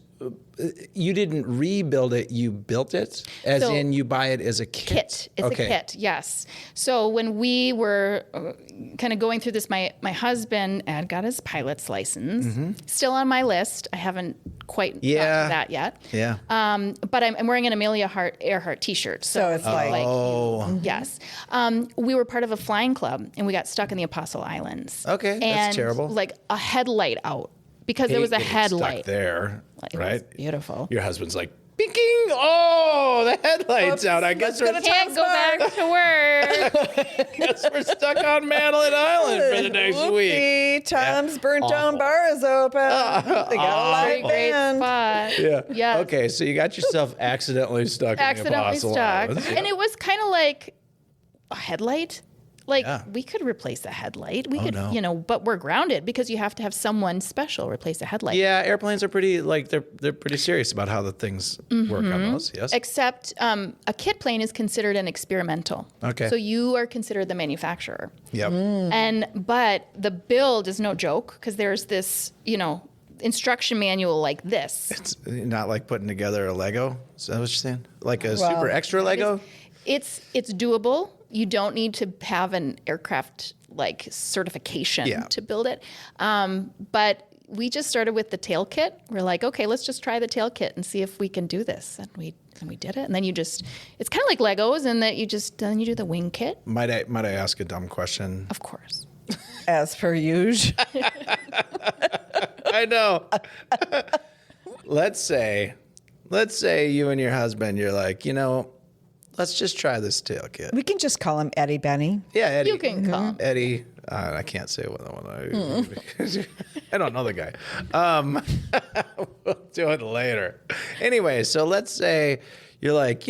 You didn't rebuild it, you built it? As So- in you buy it as a kit? It's a kit, yes. So when we were kind of going through this, my husband, Ed, got his pilot's license. Still on my list. I haven't quite got to that yet. Yeah. But I'm wearing an Amelia Earhart t-shirt. So it's like- Oh. Yes. We were part of a flying club, and we got stuck in the Apostle Islands. Okay, that's And, terrible. like a headlight out because there was a Getting headlight. stuck there, It was right? beautiful. Your husband's like, "Binking! Oh, the headlights out. I guess we're Can't go back to work. guess we're stuck on Madeline Island for the next week. Whoopsie, Tom's burnt down bar is open. They got a live Great band. spot. Yeah. Yes. Okay, so you got yourself accidentally stuck in the Accidentally Apostle stuck. Islands. And it was kind of like a headlight. Like Yeah. we could replace the headlight. We could, no. but we're grounded because you have to have someone special replace a headlight. Yeah, airplanes are pretty they're pretty serious about how the things work on those. Yes. Except a kit plane is considered an experimental. Okay. So you are considered the manufacturer. Yep. But the build is no joke because there's this, instruction manual like this. It's not like putting together a Lego. Is that what you're saying? Like a super extra Lego? It's doable. You don't need to have an aircraft like certification to build it. But we just started with the tail kit. We're like, okay, let's just try the tail kit and see if we can do this. And we did it. And then it's kind of like Legos in that then you do the wing kit. Might I ask a dumb question? Of course. As per usual. I know. Let's say you and your husband, you're like, let's just try this tail kit. We can just call him Eddie Benny. Yeah, Eddie. You can call. Eddie. I can't say what one. I don't know the guy. We'll do it later. Anyway, so let's say you're like,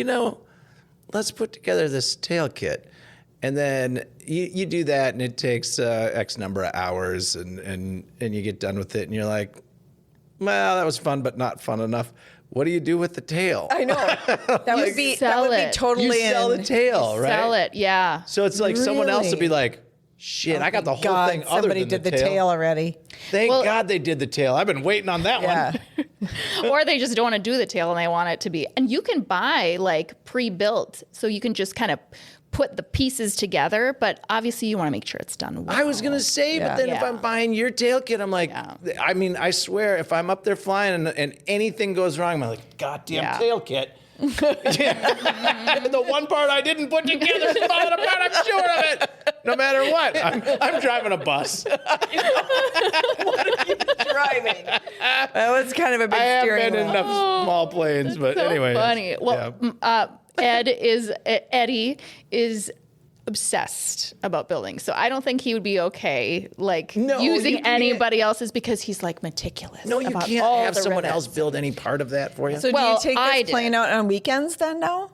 let's put together this tail kit. And then you do that, and it takes X number of hours, and you get done with it, and you're like, well, that was fun, but not fun enough. What do you do with the tail? I know. That would be sell it. totally You sell the tail, right? Sell it, yeah. So it's like someone else will be like, shit, I got the whole thing other somebody than did the the tail already. Thank God they did the tail. I've been waiting on that one. Or they just don't want to do the tail and they want it to be. And you can buy like pre-built, so you can just kind of put the pieces together, but obviously you want to make sure it's done well. I was going to say, but then if I'm buying your tail kit, I'm like, I mean, I swear, if I'm up there flying and anything goes wrong, I'm like, goddamn tail kit. The one part I didn't put together is falling apart. I'm sure of it. No matter what, I'm driving a bus. Driving. That was kind of a big I have steering been in wheel. enough small planes, but so anyway. funny. Well, Eddie is obsessed about building. So I don't think he would be okay using anybody else's because he's like meticulous. No, you about can't all have the someone rivets. else build any part of that for you. So Well, do you I take this plane did. out on weekends then now?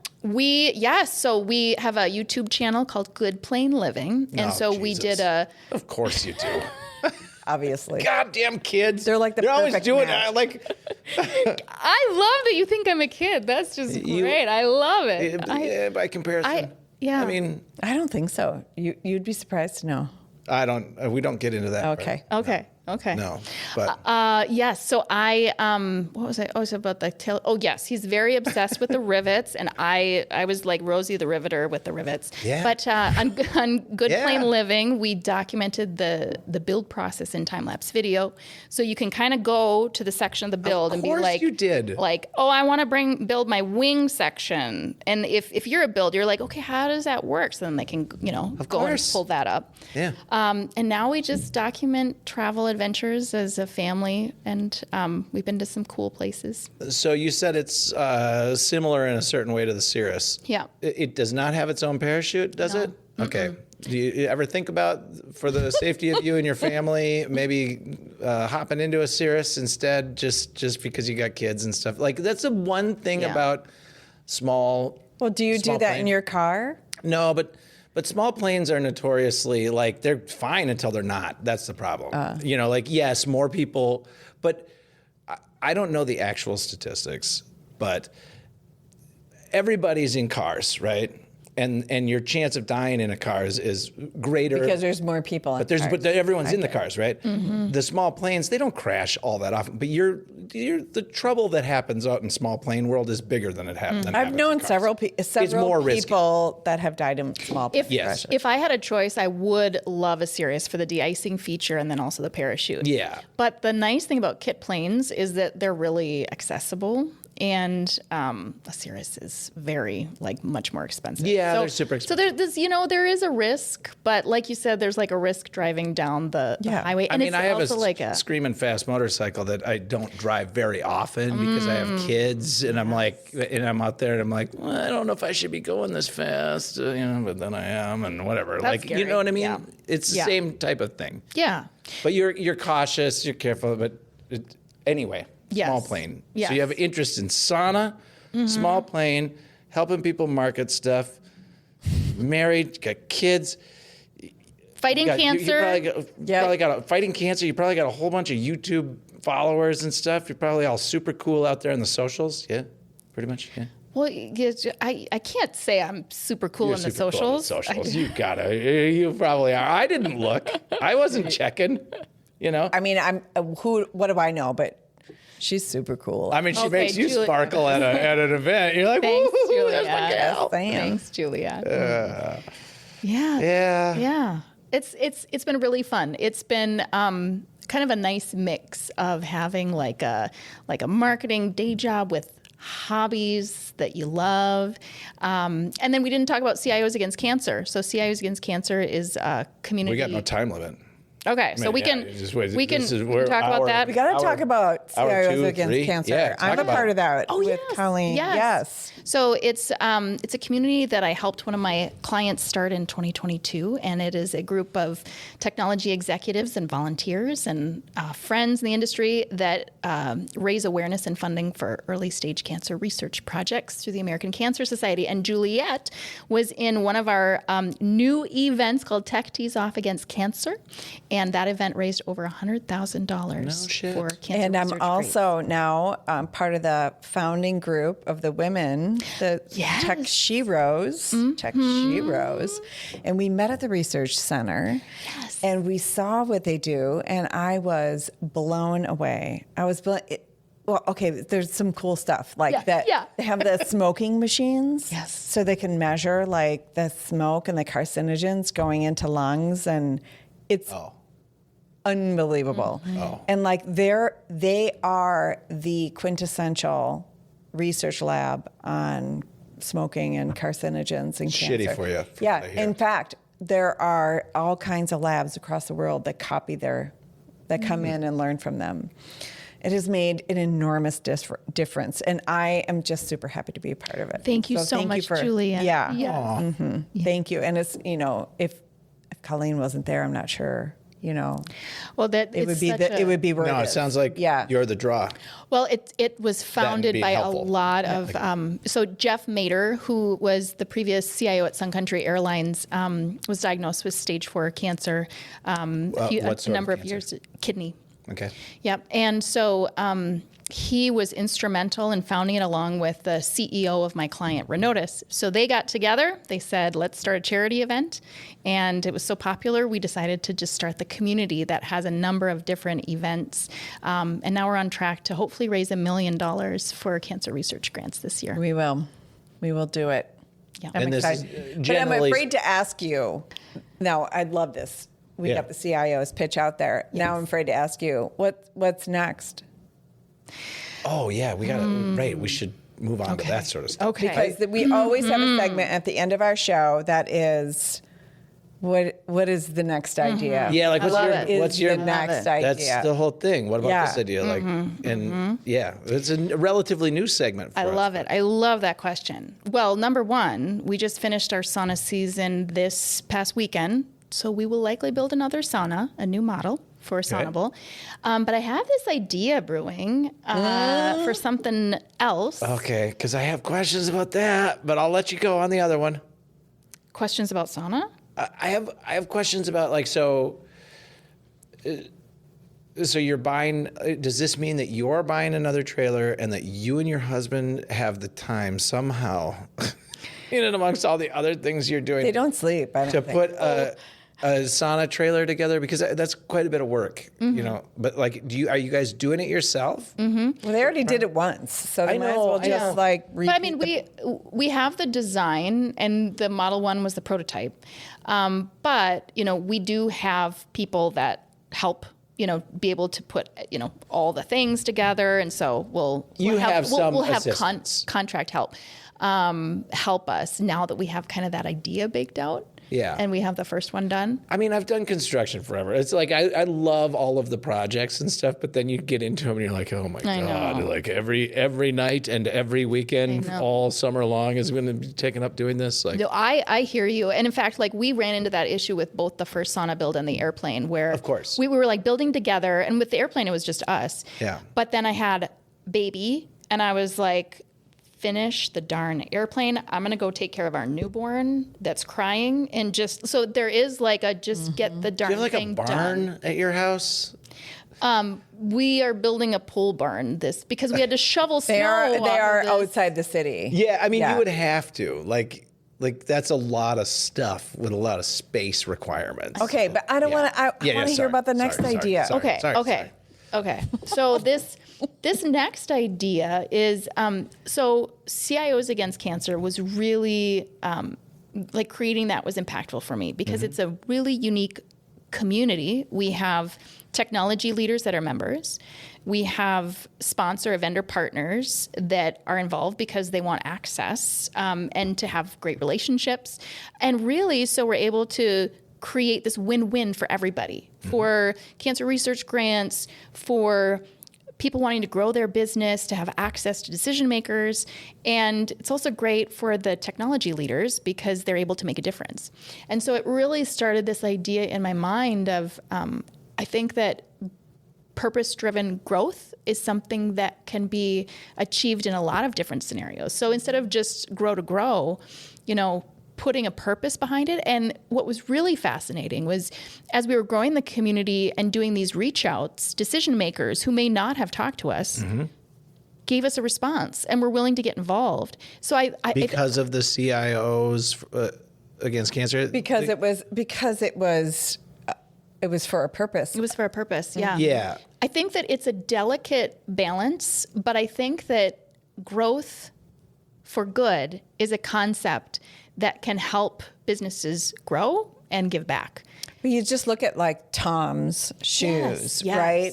So we have a YouTube channel called Good Plane Living. And so we Jesus. did Of course you do. Obviously. Goddamn kids. They're like the They're always perfect doing match. I love that you think I'm a kid. That's just great. I love it. By comparison. yeah. I mean, I don't think so. You'd be surprised to know. I don't. We don't get into that. Okay. Okay. No, but Yes. So I, what was I? Oh, it was about the tail. Oh, yes. He's very obsessed with the rivets, and I was like Rosie the Riveter with the rivets. Yeah. But on Good Yeah. Plane Living, we documented the build process in time lapse video, so you can kind of go to the section of the build and be course like, you did. like, oh, I want to build my wing section, and if you're a builder, you're like, okay, how does that work? So then they can go and course. pull that up. Yeah. And now we just document travel adventures as a family, and we've been to some cool places. So you said it's similar in a certain way to the Cirrus. Yeah. It does not have its own parachute, does it? Okay. Do you ever think about, for the safety of you and your family, maybe hopping into a Cirrus instead, just because you got kids and stuff? Like, that's the one thing about small. Well, do you do small that plane. in your car? No, but small planes are notoriously they're fine until they're not. That's the problem. Yes, more people, but I don't know the actual statistics, but everybody's in cars, right? And your chance of dying in a car is greater Because there's more people. but everyone's in the cars, right? Mm-hmm. The small planes, they don't crash all that often. But the trouble that happens out in small plane world is bigger than it happens. I've known several more risky. people that have died in small plane crashes. If I had a choice, I would love a Cirrus for the de-icing feature and then also the parachute. Yeah. But the nice thing about kit planes is that they're really accessible. And Osiris is very much more expensive. Yeah, they're super expensive. So there's there is a risk, but like you said, there's like a risk driving down the highway. I And mean, I have also a screaming fast motorcycle that I don't drive very often because I have kids, and I'm out there and I'm like, well, I don't know if I should be going this fast, but then I am, and whatever. That's you know what I mean? scary. Yeah. It's the same type of thing. Yeah. But you're cautious, you're careful, but anyway, Yes. small plane. Yes. So you have interest in sauna, small plane, helping people market stuff, married, got kids. Fighting cancer. You probably got fighting cancer. You probably got a whole bunch of YouTube followers and stuff. You're probably all super cool out there in the socials. Yeah, pretty much. Yeah. Well, I can't say I'm super cool You're in the super cool in socials. the socials. You probably are. I didn't look. I wasn't checking. I mean, what do I know? But she's super cool. I mean, she Okay, makes you Julie. sparkle at an event. You're like, Thanks, woo, Juliet. there's my gal. Thanks, Juliet. Yeah. Yeah. It's been really fun. It's been kind of a nice mix of having like a marketing day job with hobbies that you love. And then we didn't talk about CIOs Against Cancer. So CIOs Against Cancer is a community. We got no time limit. Okay, so we can talk about that. We got to talk about CIOs 2, Against 3. Cancer. Yeah, I'm a talk part about of that with Colleen. Yes. So it's a community that I helped one of my clients start in 2022, and it is a group of technology executives and volunteers and friends in the industry that raise awareness and funding for early stage cancer research projects through the American Cancer Society. And Juliet was in one of our new events called Tech Tees Off Against Cancer. And that event raised over $100,000 for cancer And I'm research also now part of the founding group of the women, the Yes. Tech Sheroes, Tech Sheroes. And we met at the research center. Yes. And we saw what they do, and I was blown away. Well, okay, there's some cool stuff like that. Yeah. They have the smoking machines. Yes. So they can measure like the smoke and the carcinogens going into lungs, and it's unbelievable. And like they are the quintessential research lab on smoking and carcinogens and cancer. Shitty for you. Yeah. In fact, there are all kinds of labs across the world that copy that come in and learn from them. It has made an enormous difference, and I am just super happy to be a part of it. Thank you so much, Julia. Yeah. Yeah. Thank you. And it's, if Colleen wasn't there, I'm not sure, Well, that it would be where No, it is. sounds like Yeah. you're the draw. Well, it was founded be by helpful. a lot of so Jeff Mader, who was the previous CIO at Sun Country Airlines, was diagnosed with stage 4 cancer what sort a number of of years, kidney. Okay. Yep. And so he was instrumental in founding it along with the CEO of my client, Renotis. So they got together. They said, let's start a charity event. And it was so popular, we decided to just start the community that has a number of different events. And now we're on track to hopefully raise $1 million for cancer research grants this year. We will do it. Yeah. I'm And this is excited. But I'm generally- afraid to ask you. Now, I'd love this. We Yeah. got the CIO's pitch out there. Now I'm afraid to ask you, what's next? Oh, yeah. We got to, right. We should move on to that sort of stuff. Okay. Because we always have a segment at the end of our show that is, what is the next idea? Yeah, like What's your next idea? That's the whole thing. What about Yeah. this idea? Like, and yeah, it's a relatively new segment for I us. love it. I love that question. Well, number one, we just finished our sauna season this past weekend. So we will likely build another sauna, a new model for Saunable. But I have this idea brewing for something else. Okay, because I have questions about that, but I'll let you go on the other one. Questions about sauna? I have questions about so you're buying. Does this mean that you're buying another trailer and that you and your husband have the time somehow, in and amongst all the other things you're doing, They don't sleep, I don't to think. put a sauna trailer together? Because that's quite a bit of work, But are you guys doing it yourself? Well, they already did it once, so they might as well just But I mean, we have the design, and the Model 1 was the prototype. But, we do have people that help, be able to put, all the things together. And so we'll have contract help us now that we have kind of that idea baked out. Yeah. And we have the first one done. I mean, I've done construction forever. It's like I love all of the projects and stuff, but then you get into them and you're like, oh my God, like every night and every weekend all summer long is going to be taken up doing this. Like, no, I hear you. And in fact, like we ran into that issue with both the first sauna build and the airplane, where of course we were like building together, and with the airplane it was just us. Yeah. But then I had baby, and I was like, finish the darn airplane. I'm going to go take care of our newborn that's crying. And just, so there is like a just get the darn thing done. Do you have like a barn at your house? We are building a pole barn because we had to shovel snow. They are outside the city. Yeah, I mean, you would have to. Like that's a lot of stuff with a lot of space requirements. Okay, but I don't want to. I want to hear about the next idea. Okay. So this next idea is so CIOs Against Cancer was really like creating that was impactful for me because it's a really unique community. We have technology leaders that are members. We have sponsor or vendor partners that are involved because they want access and to have great relationships. And really, so we're able to create this win-win for everybody, for cancer research grants, for people wanting to grow their business, to have access to decision makers. And it's also great for the technology leaders because they're able to make a difference. And so it really started this idea in my mind of, I think that purpose-driven growth is something that can be achieved in a lot of different scenarios. So instead of just grow to grow, putting a purpose behind it. And what was really fascinating was as we were growing the community and doing these reach outs, decision makers who may not have talked to us gave us a response and were willing to get involved. So because of the CIOs Against Cancer? Because it was for a purpose. It was for a purpose, yeah. Yeah. I think that it's a delicate balance, but I think that growth for good is a concept that can help businesses grow and give back. But you just look at like Tom's shoes, right?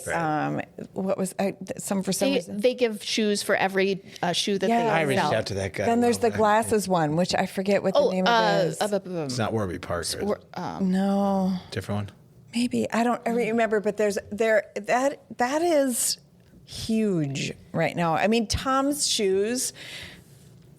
What was some reason they give shoes for every shoe that they sell. I reached out to that guy. Then there's the glasses one, which I forget what the name of it is. It's not Warby Parker. No, different one. Maybe I don't remember, but that is huge right now. I mean, Tom's shoes.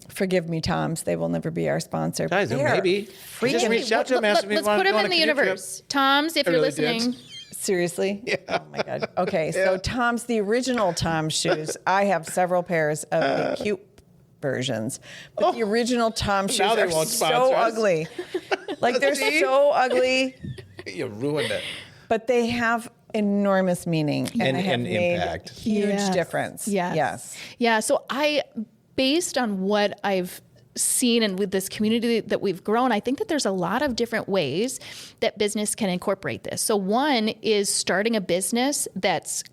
Forgive me, Tom's. They will never be our sponsor. Guys, maybe. Just reach out to him. Let's put him in the universe. Tom's, if you're listening. Seriously? Yeah. Oh my God. Okay, so Tom's, the original Tom's shoes. I have several pairs of the cute versions, but the original Tom's shoes are so ugly. Like they're so ugly. You ruined it. But they have enormous meaning and they have made impact. Huge difference. Yes. Yeah. So based on what I've seen and with this community that we've grown, I think that there's a lot of different ways that business can incorporate this. So one is starting a business that's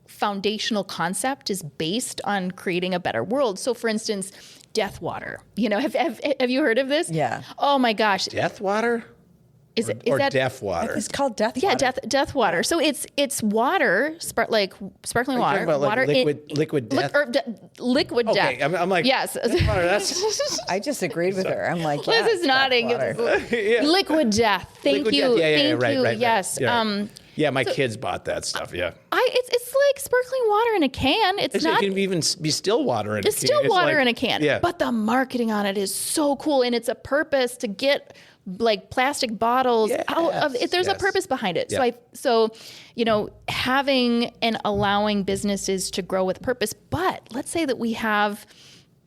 foundational concept is based on creating a better world. So for instance, Death Water. Have you heard of this? Yeah. Oh my gosh. Death Water? Is that Deaf Water? It's called Death Water. Yeah, Death Water. So it's water, like sparkling water. About water liquid death? Liquid death. Okay, I'm like, yes. Water, that's... I just agreed with her. I'm like, Liz is nodding. Liquid death. Thank you. Thank you. Right, yes. Yeah, my kids bought that stuff. Yeah. It's like sparkling water in a can. It's not. It can even be still water in a can. It's still water in a can. Yeah. But the marketing on it is so cool, and it's a purpose to get like plastic bottles out of it. There's a purpose behind it. Yeah. So having and allowing businesses to grow with purpose. But let's say that we have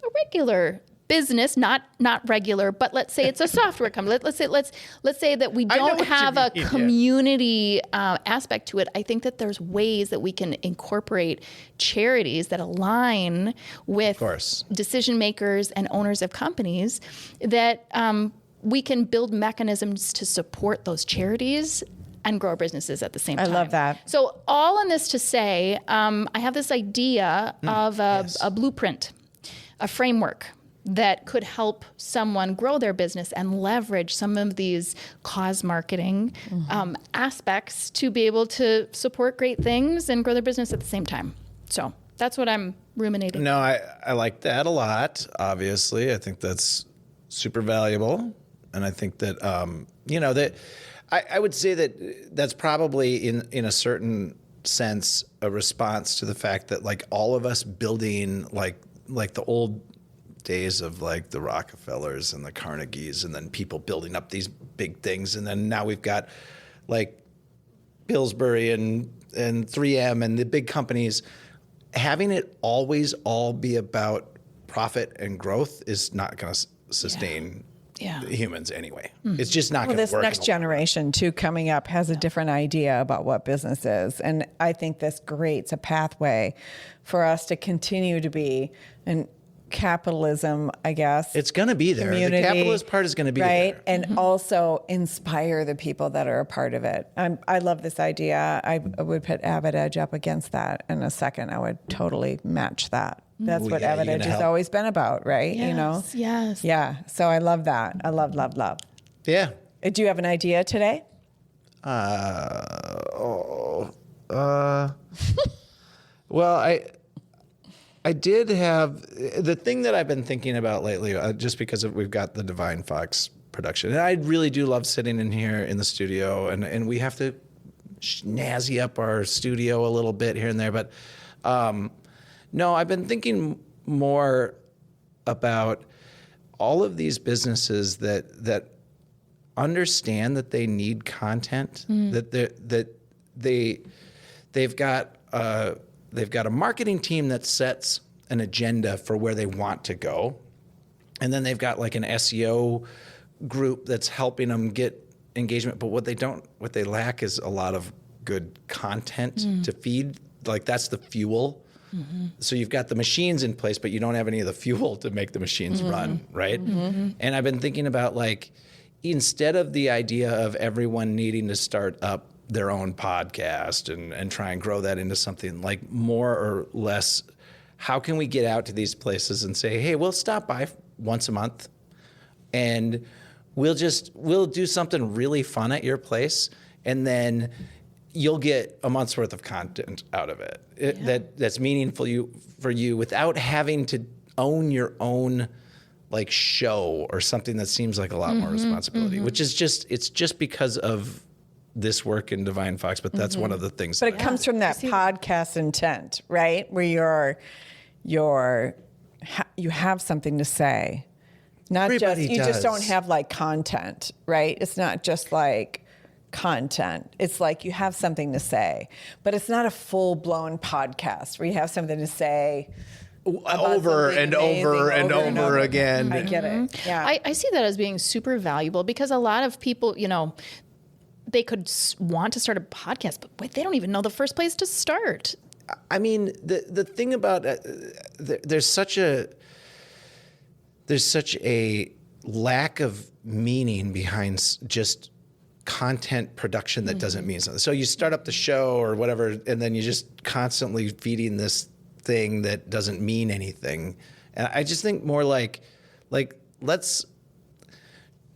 a regular business, not regular, but let's say it's a software company. Let's say that we don't have a community aspect to it. I think that there's ways that we can incorporate charities that align with decision makers and owners of companies that we can build mechanisms to support those charities and grow our businesses at the same time. I love that. So all in this to say, I have this idea of a blueprint, a framework that could help someone grow their business and leverage some of these cause marketing aspects to be able to support great things and grow their business at the same time. So that's what I'm ruminating. No, I like that a lot, obviously. I think that's super valuable. And I think that, that I would say that that's probably in a certain sense a response to the fact that like all of us building like the old days of like the Rockefellers and the Carnegies and then people building up these big things. And then now we've got like Pillsbury and 3M and the big companies. Having it always all be about profit and growth is not going to sustain humans anyway. It's just not going to work. This next generation too coming up has a different idea about what business is. And I think this creates a pathway for us to continue to be an capitalism, I guess. It's going to be there. Community, the capitalist part is going to be right? there. And also inspire the people that are a part of it. I love this idea. I would put Avid Edge up against that in a second. I would totally match that. That's what Avid Edge has always been about, right? Yes, yes. Yeah. So I love that. I love. Yeah. Do you have an idea today? Well, I did have the thing that I've been thinking about lately, just because we've got the DevineFox production, and I really do love sitting in here in the studio, and we have to snazzy up our studio a little bit here and there, but no, I've been thinking more about all of these businesses that understand that they need content, that they've got a marketing team that sets an agenda for where they want to go, and then they've got like an SEO group that's helping them get engagement. But what they lack is a lot of good content to feed. Like that's the fuel. So you've got the machines in place, but you don't have any of the fuel to make the machines run, right? And I've been thinking about like, instead of the idea of everyone needing to start up their own podcast and try and grow that into something like more or less, how can we get out to these places and say, hey, we'll stop by once a month and we'll do something really fun at your place, and then you'll get a month's worth of content out of it that's meaningful for you without having to own your own like show or something that seems like a lot more responsibility, which is just because of this work in DevineFox, but that's one of the things. But it comes from that podcast intent, right? Where you have something to say. Not Everybody you does. just don't have like content, right? It's not just like content. It's like you have something to say, but it's not a full-blown podcast where you have something to say over and over again. I get it. Yeah. I see that as being super valuable because a lot of people, they could want to start a podcast, but wait, they don't even know the first place to start. I mean, the thing about there's such a lack of meaning behind just content production that doesn't mean something. So you start up the show or whatever, and then you're just constantly feeding this thing that doesn't mean anything. And I just think more like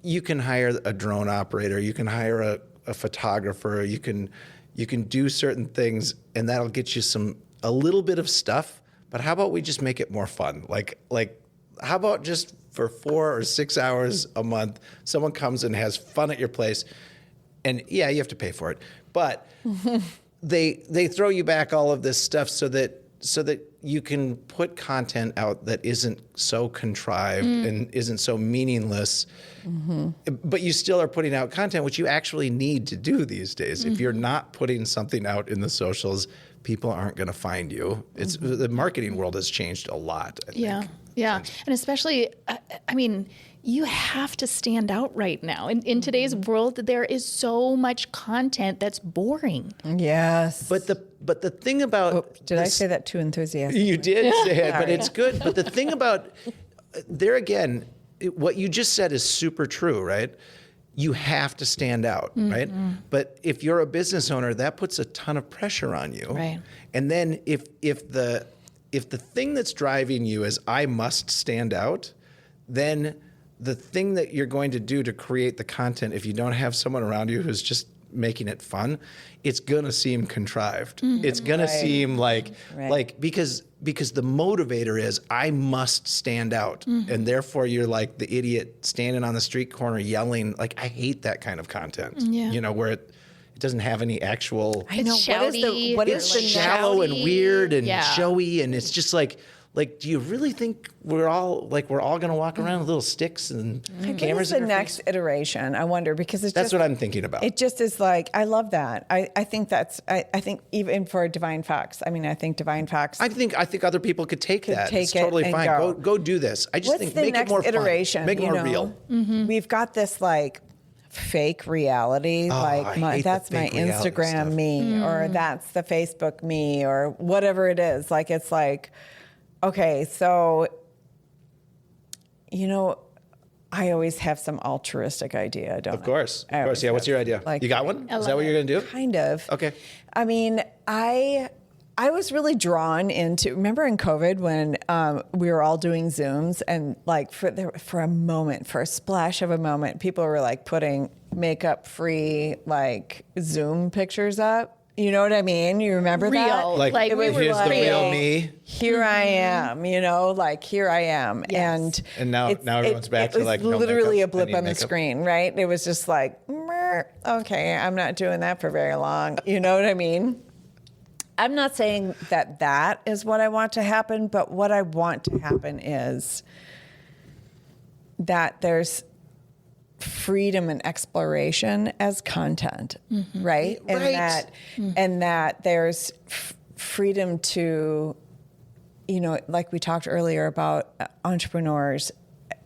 you can hire a drone operator, you can hire a photographer, you can do certain things, and that'll get you a little bit of stuff. But how about we just make it more fun? Like how about just for 4 or 6 hours a month, someone comes and has fun at your place, and yeah, you have to pay for it, but they throw you back all of this stuff so that you can put content out that isn't so contrived and isn't so meaningless, but you still are putting out content, which you actually need to do these days. If you're not putting something out in the socials, people aren't going to find you. The marketing world has changed a lot, I think. Yeah. And especially, I mean, you have to stand out right now. In today's world, there is so much content that's boring. Yes. But the thing about did I say that too enthusiastic? You did say it, but it's good. But the thing about there again, what you just said is super true, right? You have to stand out, right? But if you're a business owner, that puts a ton of pressure on you. Right. And then if the thing that's driving you is I must stand out, then the thing that you're going to do to create the content, if you don't have someone around you who's just making it fun, it's gonna seem contrived. It's gonna seem like because the motivator is I must stand out, and therefore you're like the idiot standing on the street corner yelling. Like, I hate that kind of content. You know, where it doesn't have any actual. I know. It's shouty. What It's is the shallow and weird and Yeah. showy, and it's just like, do you really think we're all going to walk around with little sticks and What is cameras? the in our next face? iteration? I wonder, because it's That's just, what I'm thinking about. It just is like, I love that. I think that's, I think even for DevineFox, I mean, I think DevineFox. I think other people could take that. take It's it totally and fine. go. Go do this. I just What's think the make next it more iteration? fun. Make it you more know? real. We've got this like fake reality, I like hate the that's my fake reality Instagram stuff. me, or that's the Facebook me, or whatever it is. Like, it's like, okay, so, you know, I always have some altruistic idea, don't I? Of course. I Of course. always Yeah. What's have, your idea? like- You got one? Is love that what you're going to do? Kind of. Okay. I mean, I was really drawn into. Remember in COVID when we were all doing Zooms, and like for a moment, for a splash of a moment, people were like putting makeup-free like Zoom pictures up. You know what I mean? You remember that? Real. Like, Like, we were here's the like- real me. Here I am, you know, like here I am. Yes. And now everyone's back to, like, It was no literally makeup, a blip I need on the makeup. screen, right? It was just like, "Meh, okay, I'm not doing that for very long. You know what I mean? I'm not saying that is what I want to happen, but what I want to happen is that there's freedom and exploration as content, right? And Right. that there's freedom to, you know, like we talked earlier about entrepreneurs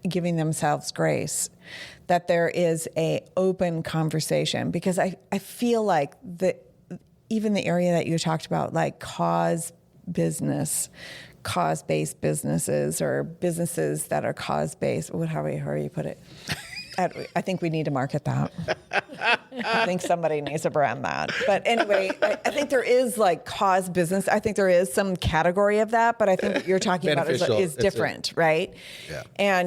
giving themselves grace, that there is a open conversation, because I feel like even the area that you talked about, like cause-based businesses, or businesses that are cause-based, however you put it. I think we need to market that. I think somebody needs to brand that. But anyway, I think there is like cause business. I think there is some category of that, but I think what you're talking about Beneficial. is different, right? Yeah.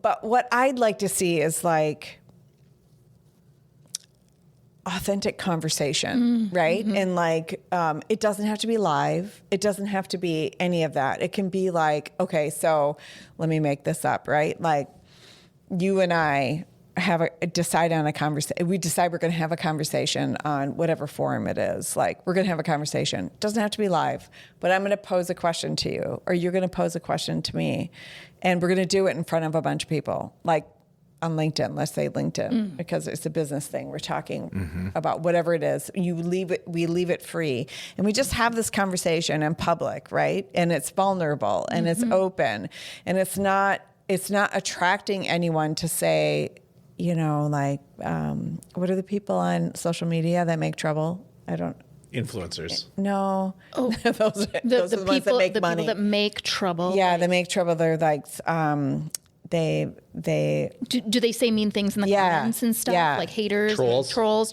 But what I'd like to see is like authentic conversation, right? And like, it doesn't have to be live. It doesn't have to be any of that. It can be like, okay, so let me make this up, right? Like, you and I decide on a conversation. We decide we're going to have a conversation on whatever forum it is. Like, we're going to have a conversation. It doesn't have to be live, but I'm going to pose a question to you, or you're going to pose a question to me, and we're going to do it in front of a bunch of people. Like on LinkedIn, let's say LinkedIn, because it's a business thing. We're talking about whatever it is. We leave it free, and we just have this conversation in public, right? And it's vulnerable, and it's open, and it's not attracting anyone to say, you know, like, what are the people on social media that make trouble? I don't. Influencers. No. Oh, those are the ones that make money. people that make trouble. Yeah, they make trouble. They're like, they. Do they say mean things in the Yeah, comments and stuff? yeah. Like haters, Trolls. trolls.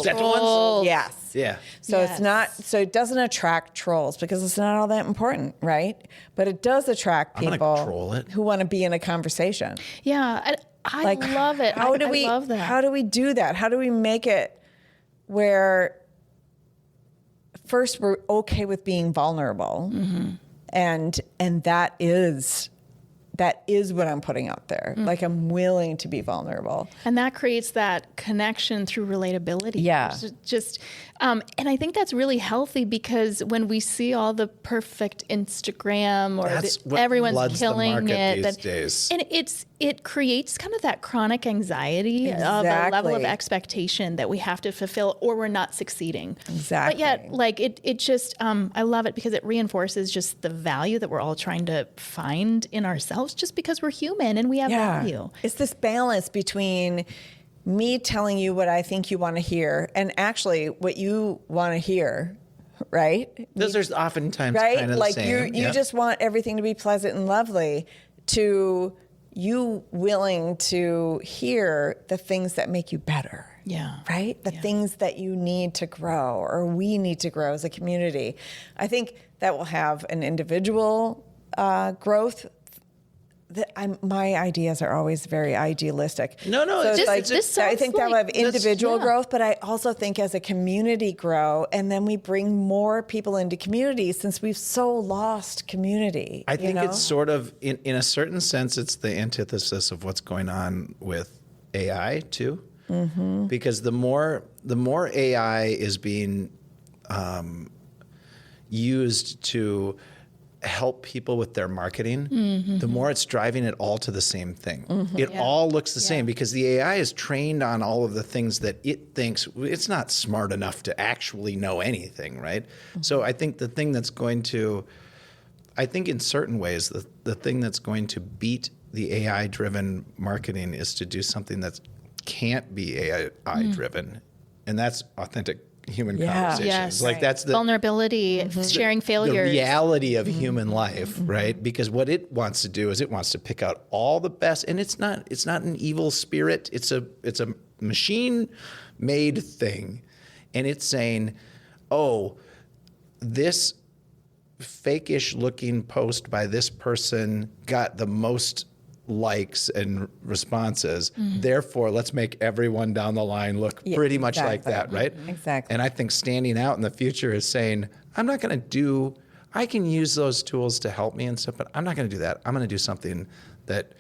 Is that the ones? Yes. Yeah. So Yes. it's not. So it doesn't attract trolls, because it's not all that important, right? But it does attract gonna people troll it. who want to be in a conversation. Yeah, I Like, love it. How do I we? love that. How do we do that? How do we make it where first we're okay with being vulnerable, and that is what I'm putting out there. Like, I'm willing to be vulnerable. And that creates that connection through relatability. Yeah. And I think that's really healthy, because when we see all the perfect Instagram, or That's what everyone's floods the killing market it, these days. and it creates kind of that chronic anxiety of a level of Exactly. expectation that we have to fulfill, or we're not succeeding. Exactly. But yet, like it just, I love it, because it reinforces just the value that we're all trying to find in ourselves, just because we're human and we have value. It's this balance between me telling you what I think you want to hear, and actually what you want to hear, right? Those are oftentimes Right? kind of Like, the same. you just want everything to be pleasant and lovely, to you willing to hear the things that make you better. Yeah. Right? The things that you need to grow, or we need to grow as a community. I think that will have an individual growth my ideas are always very idealistic. No, So it's it's just- I think that will have that's- individual yeah. growth, but I also think as a community grow, and then we bring more people into community since we've so lost community. I think you know? it's sort of, in a certain sense, it's the antithesis of what's going on with AI too. Mm-hmm. Because the more AI is being used to help people with their marketing, the more it's driving it all to the same thing. It all looks the same because the AI is trained on all of the things that it thinks it's not smart enough to actually know anything, right? So I think the thing that's going to, I think in certain ways, the thing that's going to beat the AI-driven marketing is to do something that can't be AI-driven, and that's authentic human conversations. Yes. Like that's the Vulnerability, sharing the failures. reality of human life, right? Because what it wants to do is it wants to pick out all the best, and it's not an evil spirit. It's a machine-made thing, and it's saying, "Oh, this fake-ish looking post by this person got the most likes and responses. Therefore, let's make everyone down the line look pretty much like that, right? Exactly. And I think standing out in the future is saying, I'm not going to do, I can use those tools to help me and stuff, but I'm not going to do that. I'm going to do something that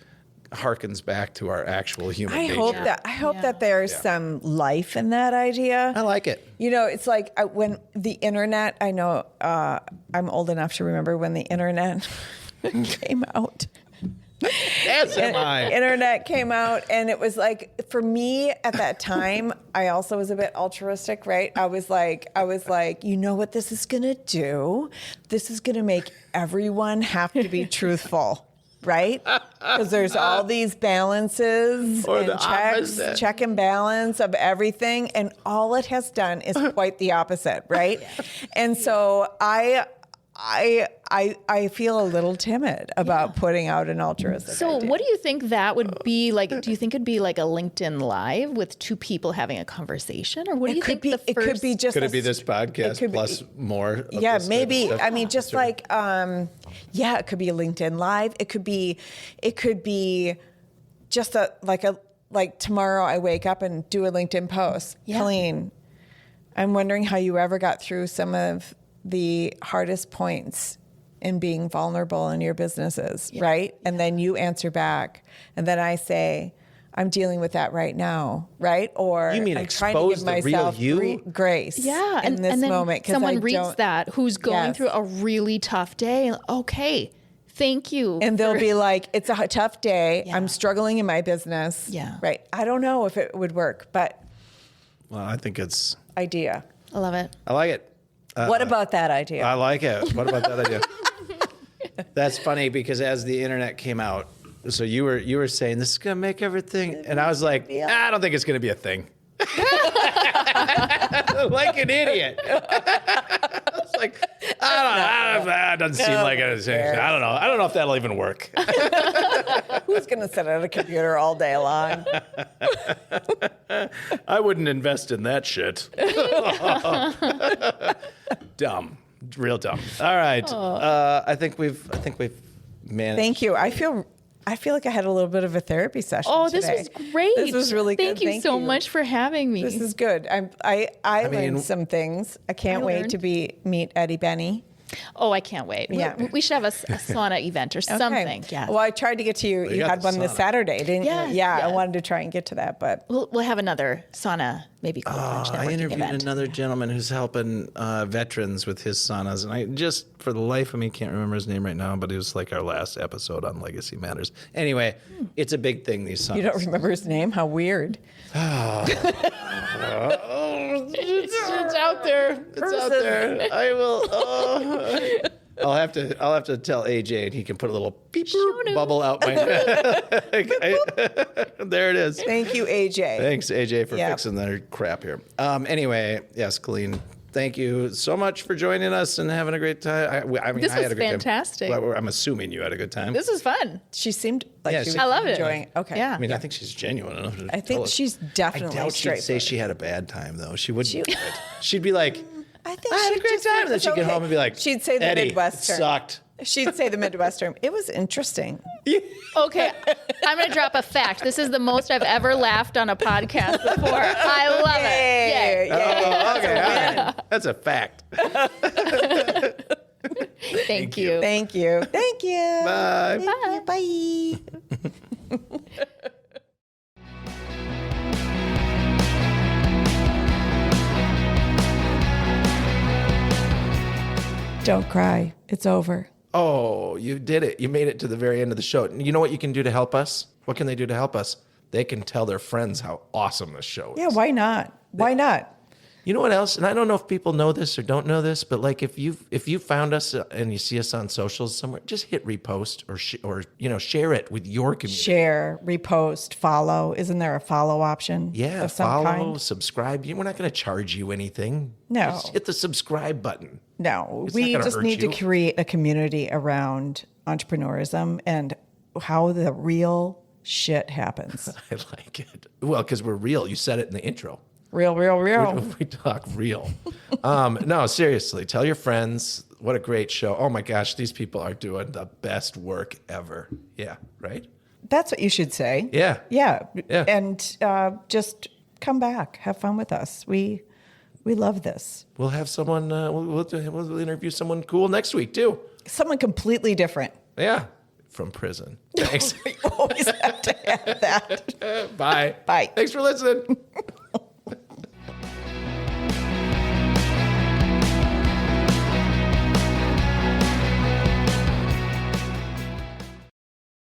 harkens back to our actual human I nature. hope that there's some life in that idea. I like it. You know, it's like when the internet, I know I'm old enough to remember when the internet came out. As am I. Internet came out, and it was like, for me at that time, I also was a bit altruistic, right? I was like, you know what this is gonna do? This is gonna make everyone have to be truthful. Right? Because there's all these balances Or and the opposite. check and balance of everything, and all it has done is quite the opposite, right? And so I feel a little timid about putting out an altruistic So idea. what do you think that would be like? Do you think it'd be like a LinkedIn Live with two people having a conversation? Or what do you think the it could be first- just Could a- it be this podcast could be- plus more? Of Yeah, this maybe. type of stuff? I mean, just like, it could be a LinkedIn Live. It could be just like tomorrow I wake up and do a LinkedIn post. Yeah. Colleen, I'm wondering how you ever got through some of the hardest points in being vulnerable in your businesses, right? And then you answer back, and then I say, I'm dealing with that right now, right? Or You mean I'm trying to expose give the real myself you? grace Yeah, in this and then moment. 'cause someone I reads don't- that who's going Yes. through a really tough day. Okay, thank you. And they'll for- be like, it's a tough day. I'm struggling in my business. Yeah. Right. I don't know if it would work, but Well, I think it's, idea. I love it. I like it. What about that idea? I like it. What about that idea? That's funny because as the internet came out, so you were saying this is gonna make everything, and I was like, I don't think it's gonna be a thing. Like an idiot. I was like, I don't know. That doesn't seem like it. I don't know. I don't know if that'll even work. Who's going to sit at a computer all day long? I wouldn't invest in that shit. Dumb. Real dumb. All right. I think we've managed. Thank you. I feel like I had a little bit of a therapy session. Oh, this today. was great. This was really good. Thank you so much for having me. This is good. I mean, learned some things. I can't wait to meet Eddie Benny. Oh, I can't wait. Yeah. We should have a sauna event or something. Yeah. Well, I tried to get to you. You got had the one this sauna. Saturday, didn't Yeah, you? Yeah. yeah. I wanted to try and get to that, but We'll have another sauna, maybe cold lunch I networking interviewed event. another gentleman who's helping veterans with his saunas, and I just, for the life of me, can't remember his name right now, but it was like our last episode on Legacy Matters. Anyway, it's a big thing, these saunas. you don't remember his name? How weird. It's out there. It's out there. I will. I'll have to tell AJ, and he can put a little beep bubble out my. There it is. Thank you, AJ. Thanks, AJ, for Yeah. fixing their crap here. Anyway, yes, Colleen, thank you so much for joining us and having a great time. I mean, This I had was a good fantastic. time. Well, I'm assuming you had a good time. This was fun. She seemed like Yeah, she was I love it. enjoying it. Okay. Yeah. I mean, I think she's genuine enough to I think tell us. she's definitely I doubt she'd say straightforward. she had a bad time, though. She wouldn't. She'd be like, I think I had a she'd great just time. say And then it's she'd get okay. home and be like, She'd say the Eddie, Midwestern. it sucked. She'd say the Midwestern. It was interesting. Okay, I'm going to drop a fact. This is the most I've ever laughed on a podcast before. I love it. Yay. Oh, okay. All right. That's a fact. Thank you. Thank you. Thank you. Bye. Thank you. Bye. Don't cry. It's over. Oh, you did it. You made it to the very end of the show. You know what you can do to help us? What can they do to help us? They can tell their friends how awesome this show is. Yeah, why not? Why not? You know what else? And I don't know if people know this or don't know this, but like if you found us and you see us on socials somewhere, just hit repost or share it with your community. Share, repost, follow. Isn't there a follow option? Yeah, of some follow, kind? Subscribe. We're not going to charge you anything. No. Just hit the subscribe button. No, It's we not gonna just hurt need you. to create a community around entrepreneurism and how the real shit happens. I like it. Well, because we're real. You said it in the intro. Real. We talk real. No, seriously. Tell your friends. What a great show. Oh my gosh, these people are doing the best work ever. Yeah, right? That's what you should say. Yeah. Yeah. Yeah. And just come back. Have fun with us. We love this. We'll have someone, we'll interview someone cool next week too. Someone completely different. Yeah. From prison. Thanks. We always have to have that. Bye. Bye. Thanks for listening.